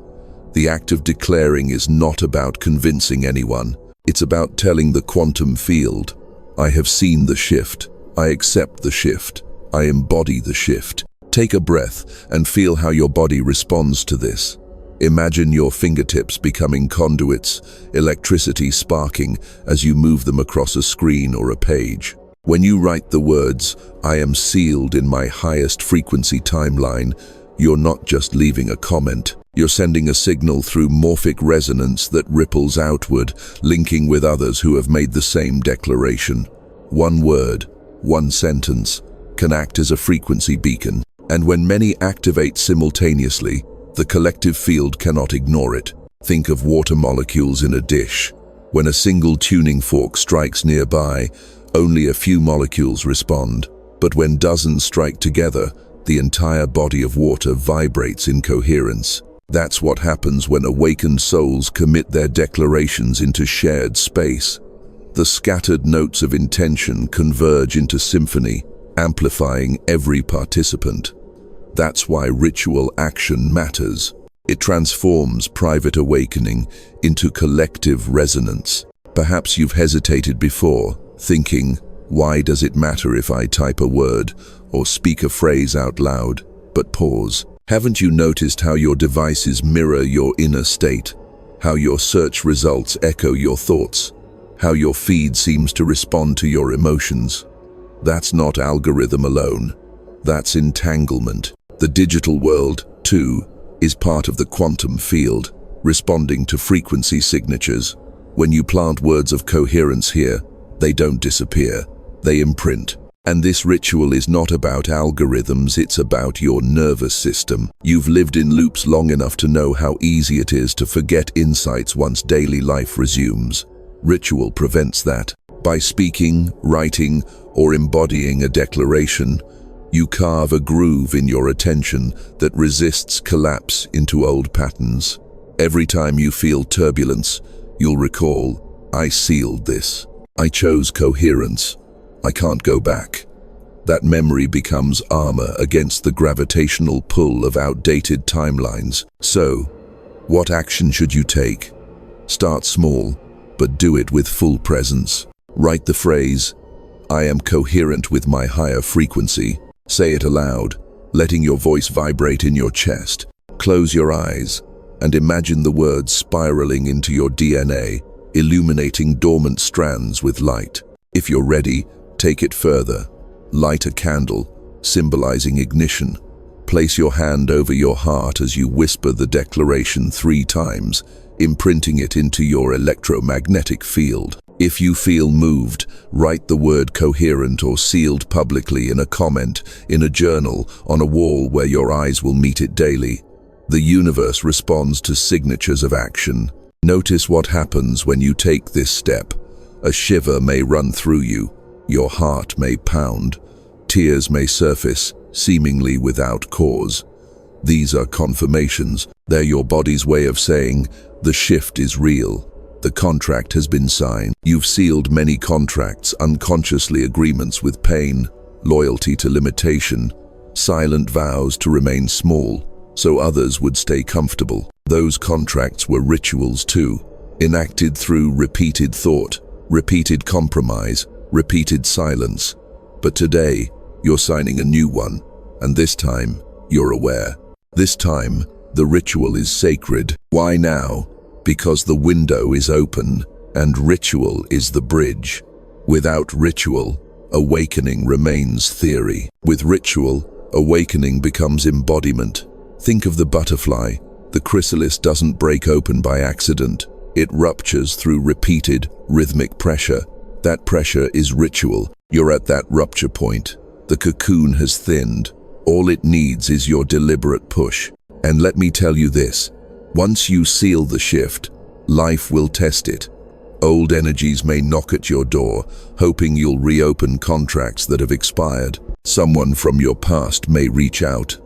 The act of declaring is not about convincing anyone. It's about telling the quantum field, I have seen the shift, I accept the shift, I embody the shift. Take a breath and feel how your body responds to this. Imagine your fingertips becoming conduits, electricity sparking as you move them across a screen or a page. When you write the words, I am sealed in my highest frequency timeline, you're not just leaving a comment. You're sending a signal through morphic resonance that ripples outward, linking with others who have made the same declaration. One word, one sentence, can act as a frequency beacon. And when many activate simultaneously, the collective field cannot ignore it. Think of water molecules in a dish. When a single tuning fork strikes nearby, only a few molecules respond. But when dozens strike together, the entire body of water vibrates in coherence. That's what happens when awakened souls commit their declarations into shared space. The scattered notes of intention converge into symphony, amplifying every participant. That's why ritual action matters. It transforms private awakening into collective resonance. Perhaps you've hesitated before, thinking, why does it matter if I type a word or speak a phrase out loud? But pause. Haven't you noticed how your devices mirror your inner state? How your search results echo your thoughts? How your feed seems to respond to your emotions? That's not algorithm alone. That's entanglement. The digital world, too, is part of the quantum field, responding to frequency signatures. When you plant words of coherence here, they don't disappear, they imprint. And this ritual is not about algorithms, it's about your nervous system. You've lived in loops long enough to know how easy it is to forget insights once daily life resumes. Ritual prevents that. By speaking, writing, or embodying a declaration, you carve a groove in your attention that resists collapse into old patterns. Every time you feel turbulence, you'll recall, I sealed this. I chose coherence. I can't go back. That memory becomes armor against the gravitational pull of outdated timelines. So, what action should you take? Start small, but do it with full presence. Write the phrase, "I am coherent with my higher frequency." Say it aloud, letting your voice vibrate in your chest. Close your eyes and imagine the words spiraling into your DNA, illuminating dormant strands with light. If you're ready, take it further. Light a candle, symbolizing ignition. Place your hand over your heart as you whisper the declaration 3 times, imprinting it into your electromagnetic field. If you feel moved, write the word coherent or sealed publicly in a comment, in a journal, on a wall where your eyes will meet it daily. The universe responds to signatures of action. Notice what happens when you take this step. A shiver may run through you, your heart may pound, tears may surface, seemingly without cause. These are confirmations. They're your body's way of saying, the shift is real. The contract has been signed. You've sealed many contracts, unconsciously agreements with pain, loyalty to limitation, silent vows to remain small, so others would stay comfortable. Those contracts were rituals too, enacted through repeated thought, repeated compromise, repeated silence. But today, you're signing a new one, and this time, you're aware. This time, the ritual is sacred. Why now? Because the window is open, and ritual is the bridge. Without ritual, awakening remains theory. With ritual, awakening becomes embodiment. Think of the butterfly. The chrysalis doesn't break open by accident. It ruptures through repeated, rhythmic pressure. That pressure is ritual. You're at that rupture point. The cocoon has thinned. All it needs is your deliberate push. And let me tell you this, once you seal the shift, life will test it. Old energies may knock at your door, hoping you'll reopen contracts that have expired. Someone from your past may reach out,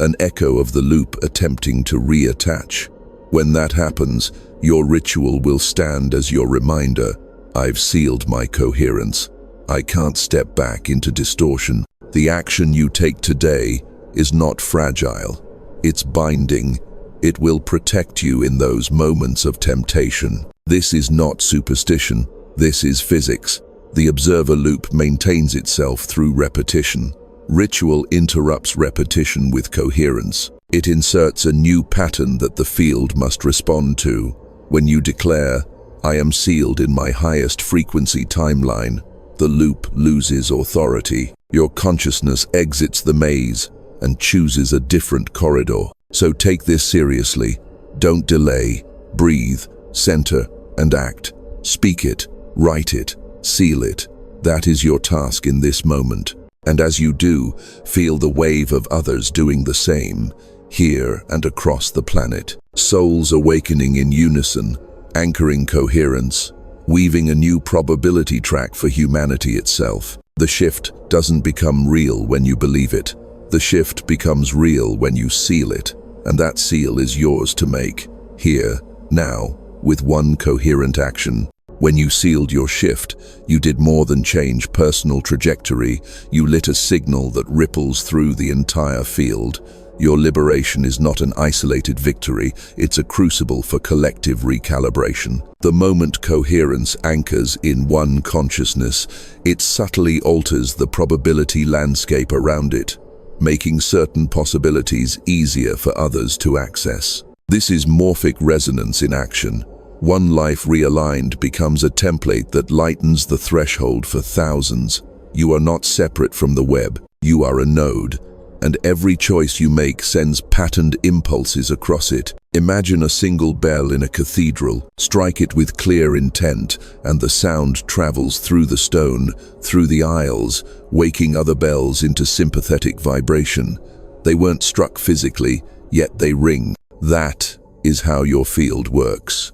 an echo of the loop attempting to reattach. When that happens, your ritual will stand as your reminder, I've sealed my coherence. I can't step back into distortion. The action you take today is not fragile. It's binding. It will protect you in those moments of temptation. This is not superstition. This is physics. The observer loop maintains itself through repetition. Ritual interrupts repetition with coherence. It inserts a new pattern that the field must respond to. When you declare, I am sealed in my highest frequency timeline, the loop loses authority. Your consciousness exits the maze and chooses a different corridor. So take this seriously. Don't delay. Breathe, center, and act. Speak it, write it, seal it. That is your task in this moment. And as you do, feel the wave of others doing the same, here and across the planet. Souls awakening in unison, anchoring coherence, weaving a new probability track for humanity itself. The shift doesn't become real when you believe it. The shift becomes real when you seal it. And that seal is yours to make, here, now, with one coherent action. When you sealed your shift, you did more than change personal trajectory. You lit a signal that ripples through the entire field. Your liberation is not an isolated victory, it's a crucible for collective recalibration. The moment coherence anchors in one consciousness, it subtly alters the probability landscape around it, making certain possibilities easier for others to access. This is morphic resonance in action. One life realigned becomes a template that lightens the threshold for thousands. You are not separate from the web, you are a node, and every choice you make sends patterned impulses across it. Imagine a single bell in a cathedral. Strike it with clear intent, and the sound travels through the stone, through the aisles, waking other bells into sympathetic vibration. They weren't struck physically, yet they ring. That is how your field works.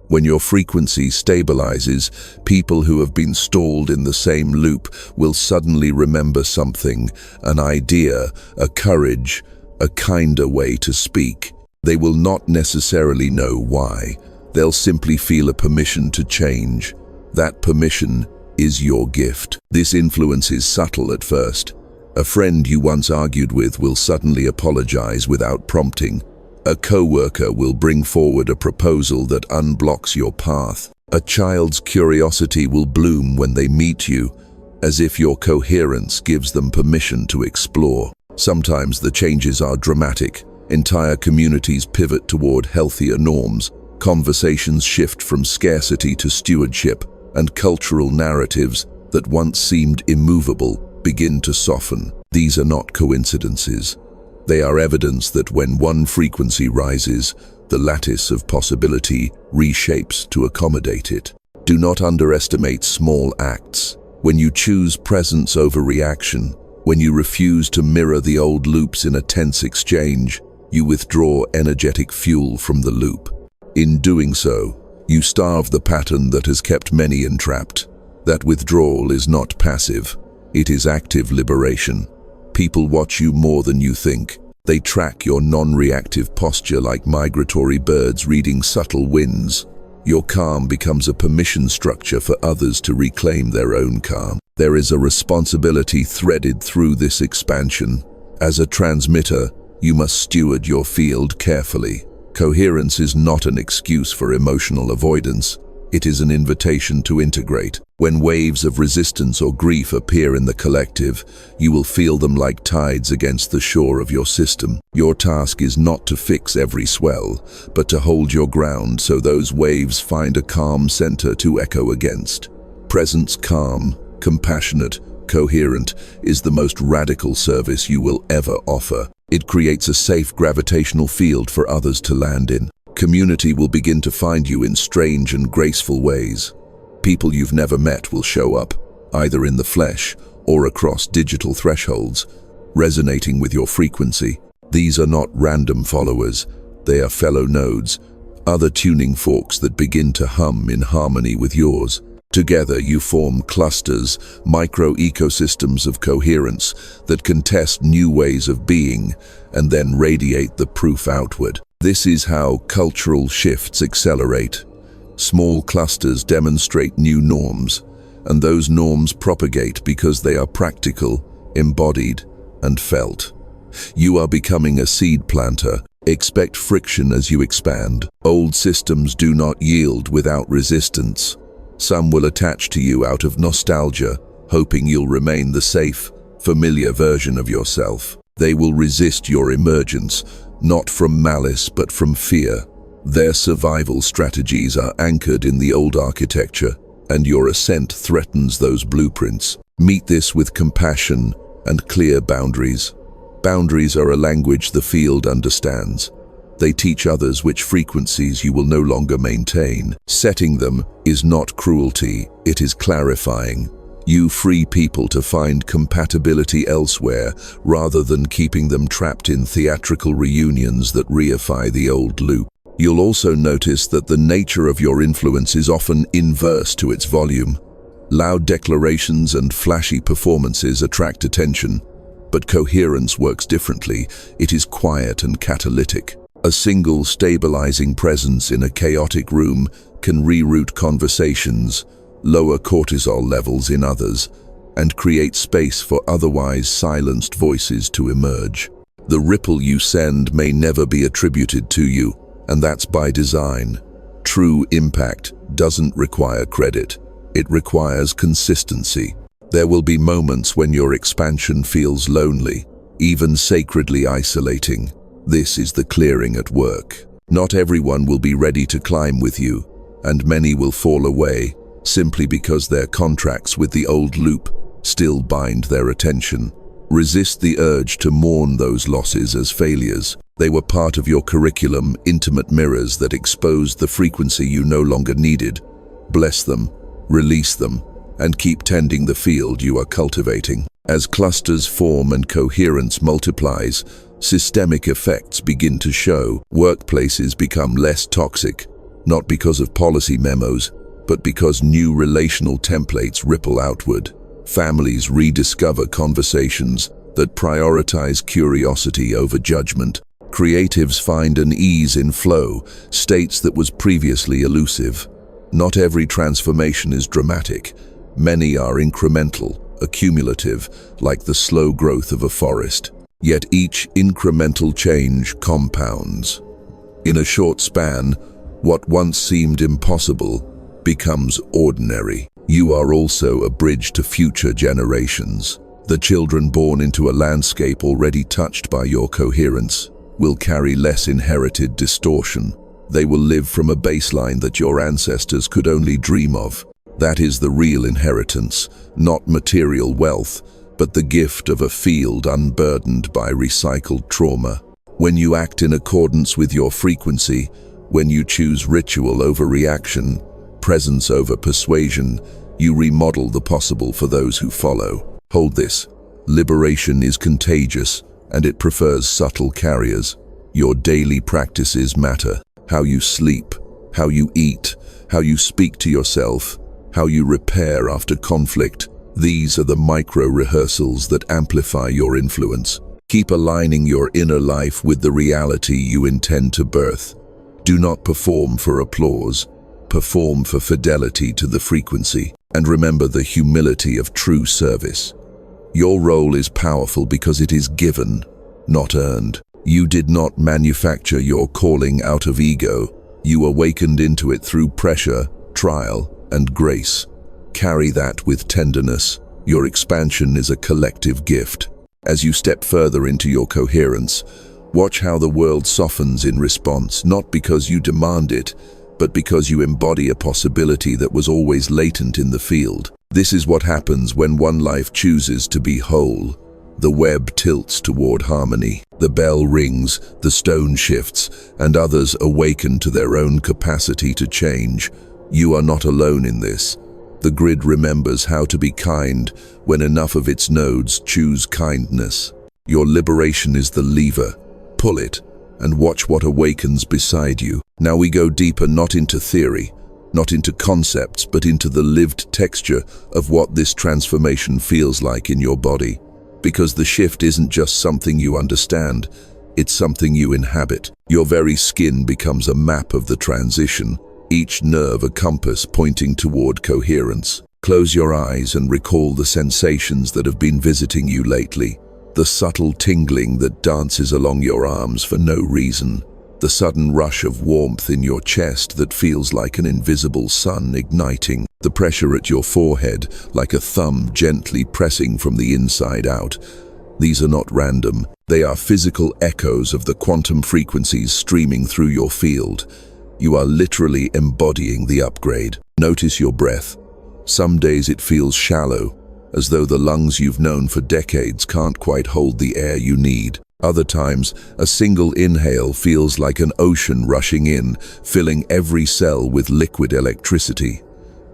When your frequency stabilizes, people who have been stalled in the same loop will suddenly remember something, an idea, a courage, a kinder way to speak. They will not necessarily know why. They'll simply feel a permission to change. That permission is your gift. This influence is subtle at first. A friend you once argued with will suddenly apologize without prompting. A coworker will bring forward a proposal that unblocks your path. A child's curiosity will bloom when they meet you, as if your coherence gives them permission to explore. Sometimes the changes are dramatic. Entire communities pivot toward healthier norms. Conversations shift from scarcity to stewardship, and cultural narratives that once seemed immovable begin to soften. These are not coincidences. They are evidence that when one frequency rises, the lattice of possibility reshapes to accommodate it. Do not underestimate small acts. When you choose presence over reaction, when you refuse to mirror the old loops in a tense exchange, you withdraw energetic fuel from the loop. In doing so, you starve the pattern that has kept many entrapped. That withdrawal is not passive. It is active liberation. People watch you more than you think. They track your non-reactive posture like migratory birds reading subtle winds. Your calm becomes a permission structure for others to reclaim their own calm. There is a responsibility threaded through this expansion. As a transmitter, you must steward your field carefully. Coherence is not an excuse for emotional avoidance. It is an invitation to integrate. When waves of resistance or grief appear in the collective, you will feel them like tides against the shore of your system. Your task is not to fix every swell, but to hold your ground so those waves find a calm center to echo against. Presence calm, compassionate, coherent is the most radical service you will ever offer. It creates a safe gravitational field for others to land in. Community will begin to find you in strange and graceful ways. People you've never met will show up, either in the flesh or across digital thresholds, resonating with your frequency. These are not random followers, they are fellow nodes, other tuning forks that begin to hum in harmony with yours. Together you form clusters, micro-ecosystems of coherence that can test new ways of being and then radiate the proof outward. This is how cultural shifts accelerate. Small clusters demonstrate new norms, and those norms propagate because they are practical, embodied, and felt. You are becoming a seed planter. Expect friction as you expand. Old systems do not yield without resistance. Some will attach to you out of nostalgia, hoping you'll remain the safe, familiar version of yourself. They will resist your emergence, not from malice but from fear. Their survival strategies are anchored in the old architecture, and your ascent threatens those blueprints. Meet this with compassion and clear boundaries. Boundaries are a language the field understands. They teach others which frequencies you will no longer maintain. Setting them is not cruelty, it is clarifying. You free people to find compatibility elsewhere rather than keeping them trapped in theatrical reunions that reify the old loop. You'll also notice that the nature of your influence is often inverse to its volume. Loud declarations and flashy performances attract attention, but coherence works differently. It is quiet and catalytic. A single stabilizing presence in a chaotic room can reroute conversations, lower cortisol levels in others, and create space for otherwise silenced voices to emerge. The ripple you send may never be attributed to you, and that's by design. True impact doesn't require credit. It requires consistency. There will be moments when your expansion feels lonely, even sacredly isolating. This is the clearing at work. Not everyone will be ready to climb with you, and many will fall away simply because their contracts with the old loop still bind their attention. Resist the urge to mourn those losses as failures. They were part of your curriculum, intimate mirrors that exposed the frequency you no longer needed. Bless them, release them, and keep tending the field you are cultivating. As clusters form and coherence multiplies, systemic effects begin to show. Workplaces become less toxic, not because of policy memos, but because new relational templates ripple outward. Families rediscover conversations that prioritize curiosity over judgment. Creatives find an ease in flow, states that was previously elusive. Not every transformation is dramatic. Many are incremental, accumulative, like the slow growth of a forest. Yet each incremental change compounds. In a short span, what once seemed impossible becomes ordinary. You are also a bridge to future generations. The children born into a landscape already touched by your coherence will carry less inherited distortion. They will live from a baseline that your ancestors could only dream of. That is the real inheritance, not material wealth, but the gift of a field unburdened by recycled trauma. When you act in accordance with your frequency, when you choose ritual over reaction, presence over persuasion, you remodel the possible for those who follow. Hold this. Liberation is contagious, and it prefers subtle carriers. Your daily practices matter. How you sleep, how you eat, how you speak to yourself, how you repair after conflict. These are the micro-rehearsals that amplify your influence. Keep aligning your inner life with the reality you intend to birth. Do not perform for applause. Perform for fidelity to the frequency. And remember the humility of true service. Your role is powerful because it is given, not earned. You did not manufacture your calling out of ego. You awakened into it through pressure, trial, and grace. Carry that with tenderness. Your expansion is a collective gift. As you step further into your coherence, watch how the world softens in response, not because you demand it, but because you embody a possibility that was always latent in the field. This is what happens when one life chooses to be whole. The web tilts toward harmony. The bell rings, the stone shifts, and others awaken to their own capacity to change. You are not alone in this. The grid remembers how to be kind when enough of its nodes choose kindness. Your liberation is the lever. Pull it, and watch what awakens beside you. Now we go deeper, not into theory, not into concepts, but into the lived texture of what this transformation feels like in your body. Because the shift isn't just something you understand, it's something you inhabit. Your very skin becomes a map of the transition, each nerve a compass pointing toward coherence. Close your eyes and recall the sensations that have been visiting you lately. The subtle tingling that dances along your arms for no reason. The sudden rush of warmth in your chest that feels like an invisible sun igniting. The pressure at your forehead, like a thumb gently pressing from the inside out. These are not random. They are physical echoes of the quantum frequencies streaming through your field. You are literally embodying the upgrade. Notice your breath. Some days it feels shallow, as though the lungs you've known for decades can't quite hold the air you need. Other times, a single inhale feels like an ocean rushing in, filling every cell with liquid electricity.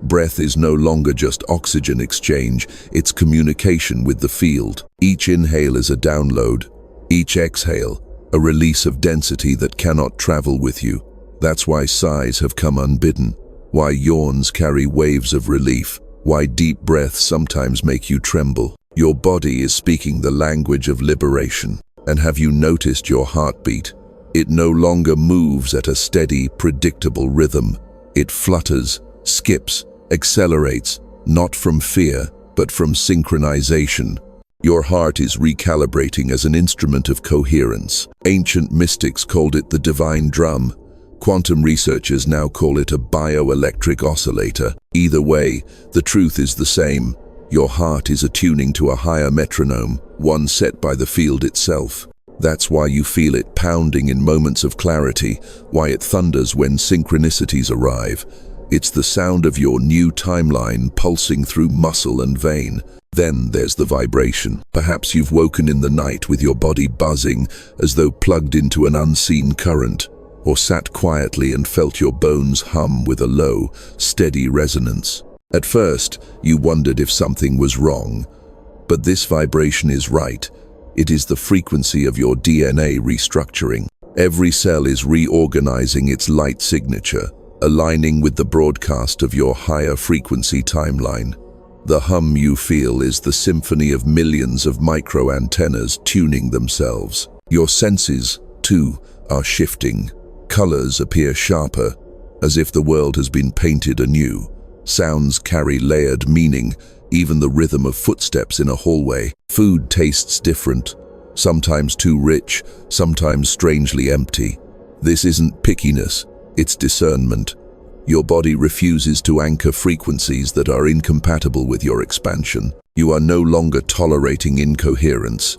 Breath is no longer just oxygen exchange, it's communication with the field. Each inhale is a download, each exhale, a release of density that cannot travel with you. That's why sighs have come unbidden, why yawns carry waves of relief, why deep breaths sometimes make you tremble. Your body is speaking the language of liberation. And have you noticed your heartbeat? It no longer moves at a steady, predictable rhythm. It flutters, skips, accelerates, not from fear, but from synchronization. Your heart is recalibrating as an instrument of coherence. Ancient mystics called it the divine drum. Quantum researchers now call it a bioelectric oscillator. Either way, the truth is the same. Your heart is attuning to a higher metronome, one set by the field itself. That's why you feel it pounding in moments of clarity, why it thunders when synchronicities arrive. It's the sound of your new timeline pulsing through muscle and vein. Then there's the vibration. Perhaps you've woken in the night with your body buzzing as though plugged into an unseen current, or sat quietly and felt your bones hum with a low, steady resonance. At first, you wondered if something was wrong, but this vibration is right. It is the frequency of your DNA restructuring. Every cell is reorganizing its light signature, aligning with the broadcast of your higher frequency timeline. The hum you feel is the symphony of millions of micro-antennas tuning themselves. Your senses, too, are shifting. Colors appear sharper, as if the world has been painted anew. Sounds carry layered meaning, even the rhythm of footsteps in a hallway. Food tastes different, sometimes too rich, sometimes strangely empty. This isn't pickiness, it's discernment. Your body refuses to anchor frequencies that are incompatible with your expansion. You are no longer tolerating incoherence,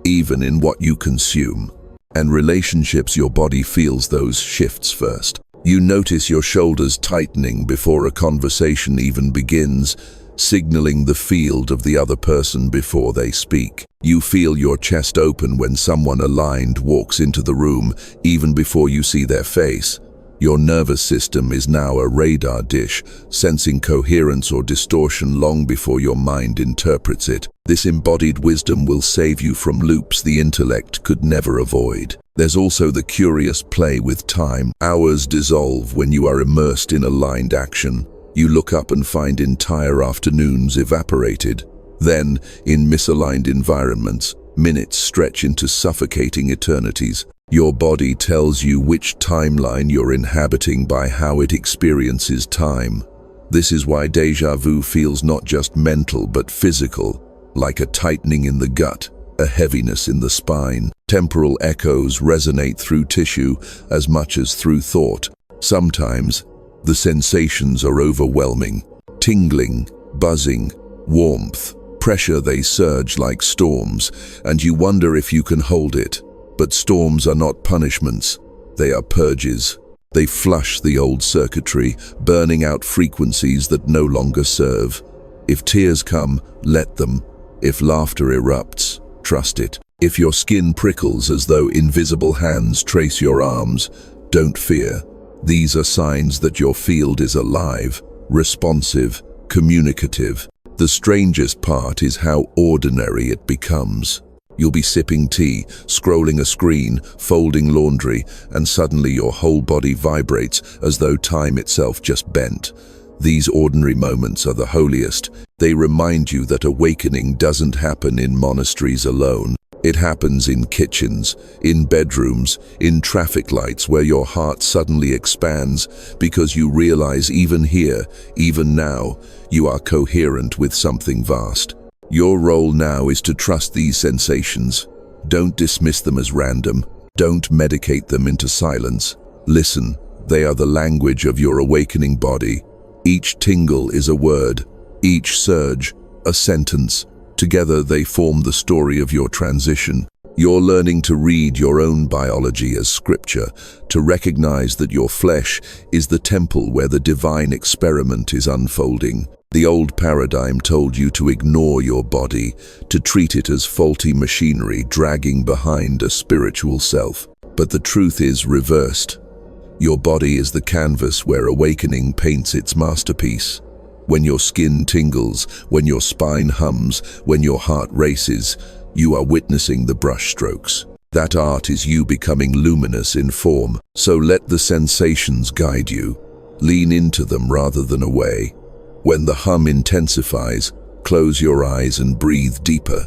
even in what you consume. And relationships, your body feels those shifts first. You notice your shoulders tightening before a conversation even begins, signaling the field of the other person before they speak. You feel your chest open when someone aligned walks into the room, even before you see their face. Your nervous system is now a radar dish, sensing coherence or distortion long before your mind interprets it. This embodied wisdom will save you from loops the intellect could never avoid. There's also the curious play with time. Hours dissolve when you are immersed in aligned action. You look up and find entire afternoons evaporated. Then, in misaligned environments, minutes stretch into suffocating eternities. Your body tells you which timeline you're inhabiting by how it experiences time. This is why déjà vu feels not just mental but physical, like a tightening in the gut, a heaviness in the spine. Temporal echoes resonate through tissue as much as through thought. Sometimes, the sensations are overwhelming. Tingling, buzzing, warmth, pressure, they surge like storms, and you wonder if you can hold it. But storms are not punishments, they are purges. They flush the old circuitry, burning out frequencies that no longer serve. If tears come, let them. If laughter erupts, trust it. If your skin prickles as though invisible hands trace your arms, don't fear. These are signs that your field is alive, responsive, communicative. The strangest part is how ordinary it becomes. You'll be sipping tea, scrolling a screen, folding laundry, and suddenly your whole body vibrates as though time itself just bent. These ordinary moments are the holiest. They remind you that awakening doesn't happen in monasteries alone. It happens in kitchens, in bedrooms, in traffic lights where your heart suddenly expands because you realize even here, even now, you are coherent with something vast. Your role now is to trust these sensations. Don't dismiss them as random. Don't medicate them into silence. Listen, they are the language of your awakening body. Each tingle is a word, each surge, a sentence. Together they form the story of your transition. You're learning to read your own biology as scripture, to recognize that your flesh is the temple where the divine experiment is unfolding. The old paradigm told you to ignore your body, to treat it as faulty machinery dragging behind a spiritual self. But the truth is reversed. Your body is the canvas where awakening paints its masterpiece. When your skin tingles, when your spine hums, when your heart races, you are witnessing the brushstrokes. That art is you becoming luminous in form. So let the sensations guide you. Lean into them rather than away. When the hum intensifies, close your eyes and breathe deeper.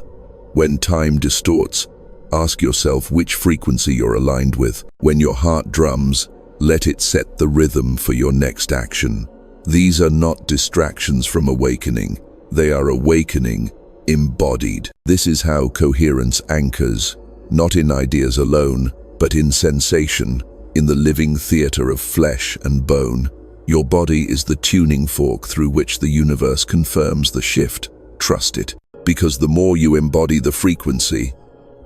When time distorts, ask yourself which frequency you're aligned with. When your heart drums, let it set the rhythm for your next action. These are not distractions from awakening. They are awakening embodied. This is how coherence anchors, not in ideas alone, but in sensation, in the living theater of flesh and bone. Your body is the tuning fork through which the universe confirms the shift. Trust it, because the more you embody the frequency,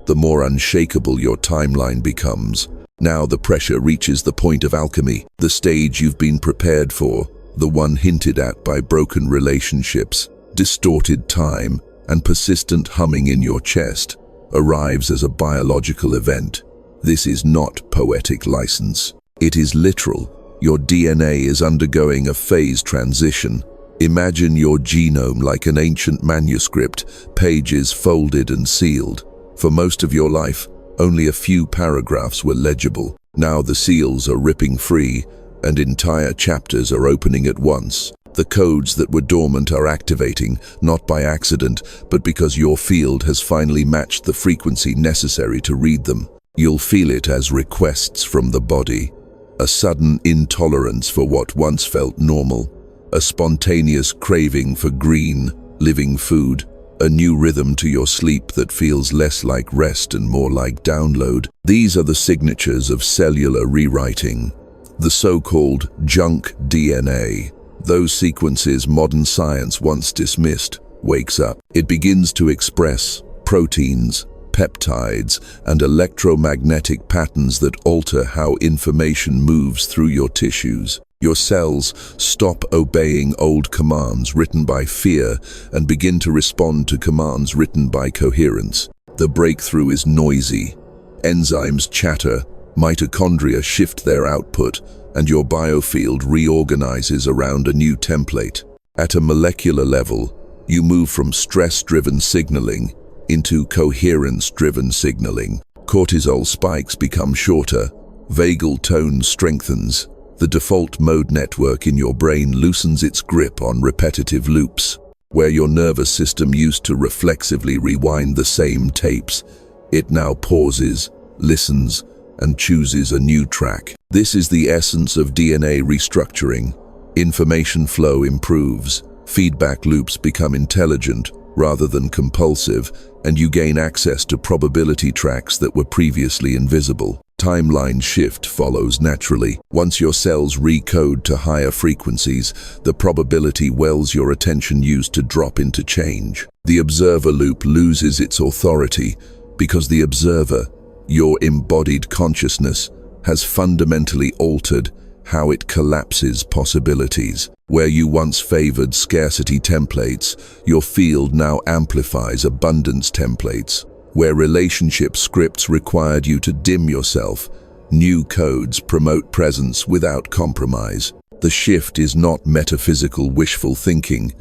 the more unshakable your timeline becomes. Now the pressure reaches the point of alchemy, the stage you've been prepared for, the one hinted at by broken relationships, distorted time, and persistent humming in your chest, arrives as a biological event. This is not poetic license. It is literal. Your DNA is undergoing a phase transition. Imagine your genome like an ancient manuscript, pages folded and sealed. For most of your life, only a few paragraphs were legible. Now the seals are ripping free, and entire chapters are opening at once. The codes that were dormant are activating, not by accident, but because your field has finally matched the frequency necessary to read them. You'll feel it as requests from the body. A sudden intolerance for what once felt normal. A spontaneous craving for green, living food. a new rhythm to your sleep that feels less like rest and more like download. These are the signatures of cellular rewriting, the so-called junk DNA. Those sequences modern science once dismissed wakes up. It begins to express proteins, peptides, and electromagnetic patterns that alter how information moves through your tissues. Your cells stop obeying old commands written by fear and begin to respond to commands written by coherence. The breakthrough is noisy. Enzymes chatter, mitochondria shift their output, and your biofield reorganizes around a new template. At a molecular level, you move from stress-driven signaling into coherence-driven signaling. Cortisol spikes become shorter, vagal tone strengthens. The default mode network in your brain loosens its grip on repetitive loops. Where your nervous system used to reflexively rewind the same tapes, it now pauses, listens, and chooses a new track. This is the essence of DNA restructuring. Information flow improves, feedback loops become intelligent rather than compulsive, and you gain access to probability tracks that were previously invisible. Timeline shift follows naturally. Once your cells recode to higher frequencies, the probability wells your attention used to drop into change. The observer loop loses its authority because the observer, your embodied consciousness, has fundamentally altered how it collapses possibilities. Where you once favored scarcity templates, your field now amplifies abundance templates. Where relationship scripts required you to dim yourself, new codes promote presence without compromise. The shift is not metaphysical wishful thinking.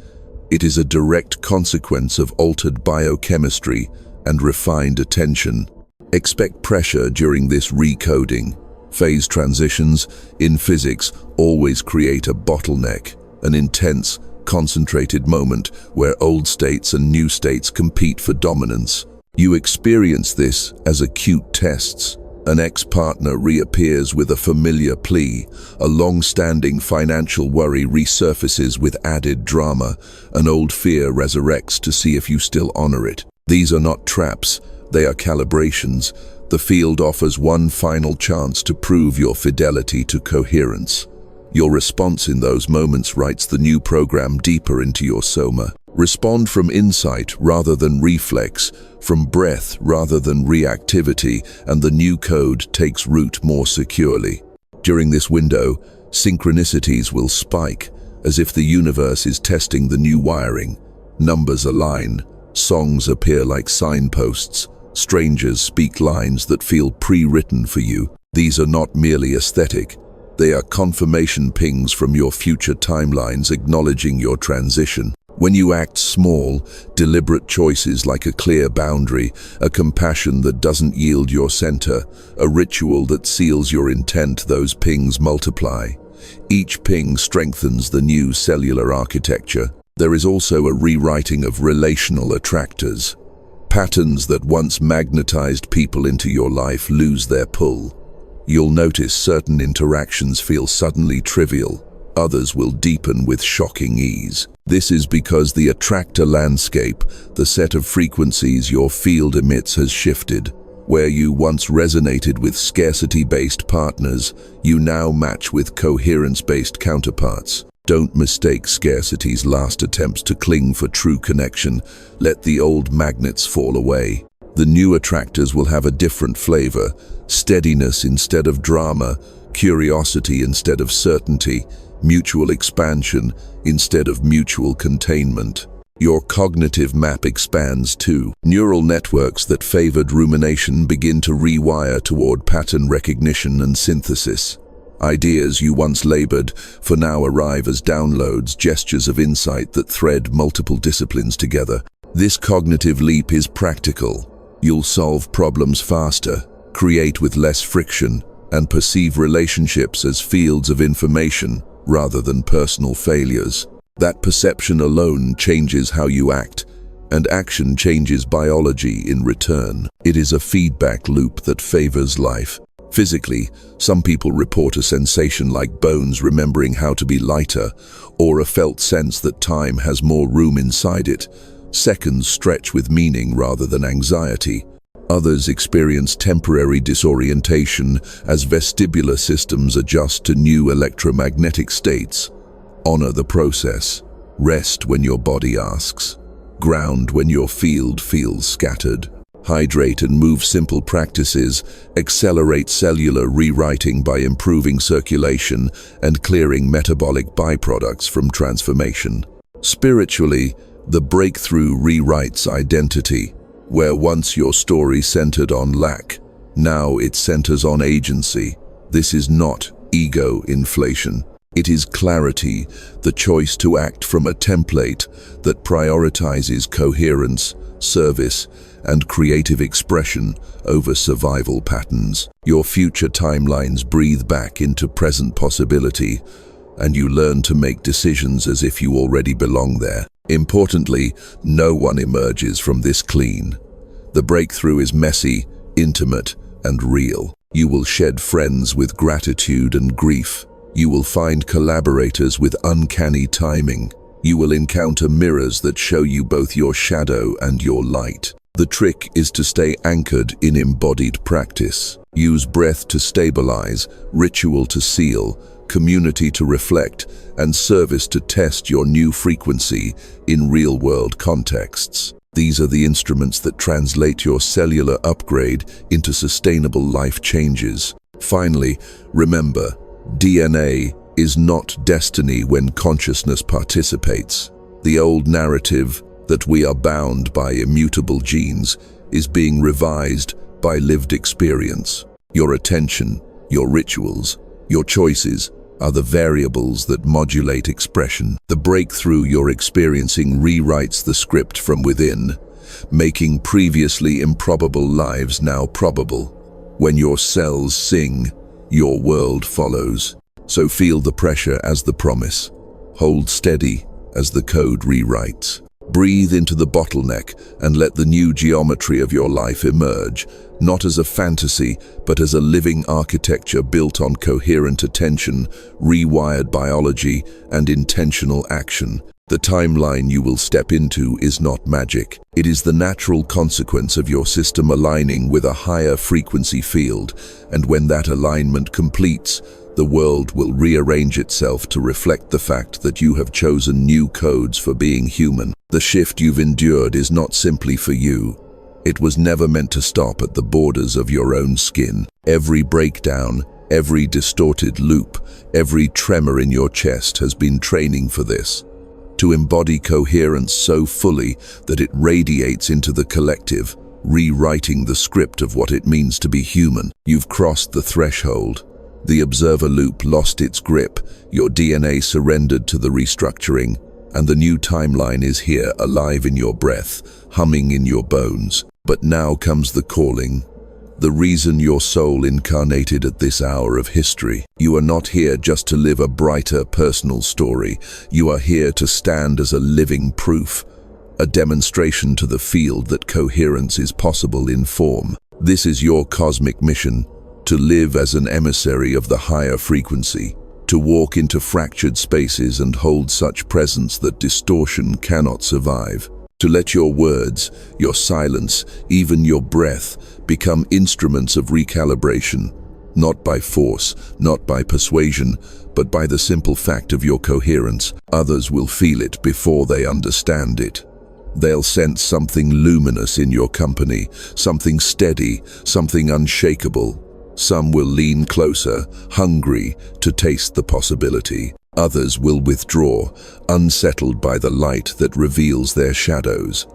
It is a direct consequence of altered biochemistry and refined attention. Expect pressure during this recoding. Phase transitions in physics always create a bottleneck, an intense, concentrated moment where old states and new states compete for dominance. You experience this as acute tests. An ex-partner reappears with a familiar plea. A long-standing financial worry resurfaces with added drama. An old fear resurrects to see if you still honor it. These are not traps, they are calibrations. The field offers one final chance to prove your fidelity to coherence. Your response in those moments writes the new program deeper into your soma. Respond from insight rather than reflex, from breath rather than reactivity, and the new code takes root more securely. During this window, synchronicities will spike, as if the universe is testing the new wiring. Numbers align, songs appear like signposts, strangers speak lines that feel pre-written for you. These are not merely aesthetic. They are confirmation pings from your future timelines acknowledging your transition. When you act small, deliberate choices like a clear boundary, a compassion that doesn't yield your center, a ritual that seals your intent, those pings multiply. Each ping strengthens the new cellular architecture. There is also a rewriting of relational attractors. Patterns that once magnetized people into your life lose their pull. You'll notice certain interactions feel suddenly trivial. Others will deepen with shocking ease. This is because the attractor landscape, the set of frequencies your field emits, has shifted. Where you once resonated with scarcity-based partners, you now match with coherence-based counterparts. Don't mistake scarcity's last attempts to cling for true connection. Let the old magnets fall away. The new attractors will have a different flavor: steadiness instead of drama, curiosity instead of certainty, mutual expansion instead of mutual containment. Your cognitive map expands too. Neural networks that favored rumination begin to rewire toward pattern recognition and synthesis. Ideas you once labored for now arrive as downloads, gestures of insight that thread multiple disciplines together. This cognitive leap is practical. You'll solve problems faster, create with less friction, and perceive relationships as fields of information rather than personal failures. That perception alone changes how you act, and action changes biology in return. It is a feedback loop that favors life. Physically, some people report a sensation like bones remembering how to be lighter, or a felt sense that time has more room inside it, Seconds stretch with meaning rather than anxiety. Others experience temporary disorientation as vestibular systems adjust to new electromagnetic states. Honor the process. Rest when your body asks. Ground when your field feels scattered. Hydrate and move. Simple practices accelerate cellular rewriting by improving circulation and clearing metabolic byproducts from transformation. Spiritually, the breakthrough rewrites identity. Where once your story centered on lack, now it centers on agency. This is not ego inflation. It is clarity, the choice to act from a template that prioritizes coherence, service, and creative expression over survival patterns. Your future timelines breathe back into present possibility, and you learn to make decisions as if you already belong there. Importantly, no one emerges from this clean. The breakthrough is messy, intimate, and real. You will shed friends with gratitude and grief. You will find collaborators with uncanny timing. You will encounter mirrors that show you both your shadow and your light. The trick is to stay anchored in embodied practice. Use breath to stabilize, ritual to seal, community to reflect, and service to test your new frequency in real-world contexts. These are the instruments that translate your cellular upgrade into sustainable life changes. Finally, remember, DNA is not destiny when consciousness participates. The old narrative that we are bound by immutable genes is being revised by lived experience. Your attention, your rituals, your choices are the variables that modulate expression. The breakthrough you're experiencing rewrites the script from within, making previously improbable lives now probable. When your cells sing, your world follows. So feel the pressure as the promise. Hold steady as the code rewrites. Breathe into the bottleneck and let the new geometry of your life emerge, not as a fantasy, but as a living architecture built on coherent attention, rewired biology, and intentional action. The timeline you will step into is not magic. It is the natural consequence of your system aligning with a higher frequency field, and when that alignment completes, the world will rearrange itself to reflect the fact that you have chosen new codes for being human. The shift you've endured is not simply for you. It was never meant to stop at the borders of your own skin. Every breakdown, every distorted loop, every tremor in your chest has been training for this. To embody coherence so fully that it radiates into the collective, rewriting the script of what it means to be human. You've crossed the threshold. The observer loop lost its grip, your DNA surrendered to the restructuring, and the new timeline is here, alive in your breath, humming in your bones. But now comes the calling, the reason your soul incarnated at this hour of history. You are not here just to live a brighter personal story. You are here to stand as a living proof, a demonstration to the field that coherence is possible in form. This is your cosmic mission, to live as an emissary of the higher frequency, to walk into fractured spaces and hold such presence that distortion cannot survive. To let your words, your silence, even your breath, become instruments of recalibration, not by force, not by persuasion, but by the simple fact of your coherence. Others will feel it before they understand it. They'll sense something luminous in your company, something steady, something unshakable. Some will lean closer, hungry to taste the possibility. Others will withdraw, unsettled by the light that reveals their shadows.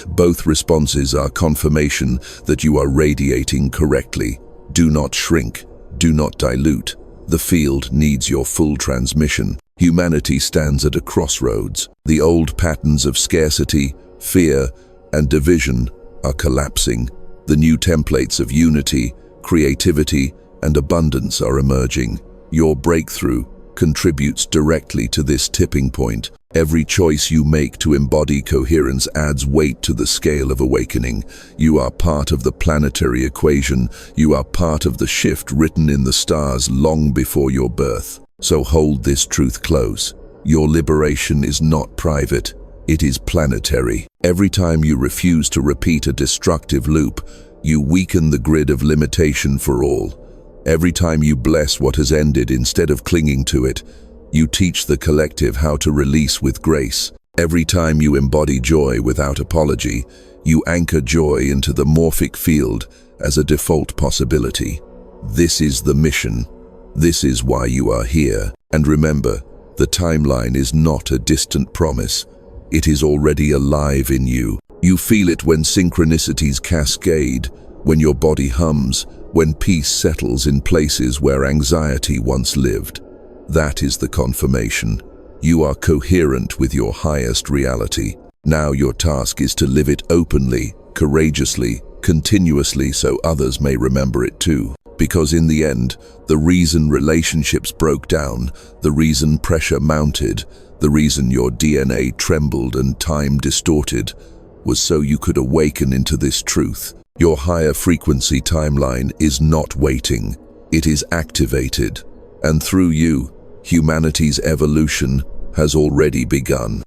Both responses are confirmation that you are radiating correctly. Do not shrink, do not dilute. The field needs your full transmission. Humanity stands at a crossroads. The old patterns of scarcity, fear, and division are collapsing. The new templates of unity, creativity, and abundance are emerging. Your breakthrough contributes directly to this tipping point. Every choice you make to embody coherence adds weight to the scale of awakening. You are part of the planetary equation. You are part of the shift written in the stars long before your birth. So hold this truth close. Your liberation is not private. It is planetary. Every time you refuse to repeat a destructive loop, you weaken the grid of limitation for all. Every time you bless what has ended instead of clinging to it, you teach the collective how to release with grace. Every time you embody joy without apology, you anchor joy into the morphic field as a default possibility. This is the mission. This is why you are here. And remember, the timeline is not a distant promise. It is already alive in you. You feel it when synchronicities cascade, when your body hums, when peace settles in places where anxiety once lived. That is the confirmation. You are coherent with your highest reality. Now your task is to live it openly, courageously, continuously, so others may remember it too. Because in the end, the reason relationships broke down, the reason pressure mounted, the reason your DNA trembled and time distorted, was so you could awaken into this truth. Your higher frequency timeline is not waiting. It is activated. And through you, humanity's evolution has already begun.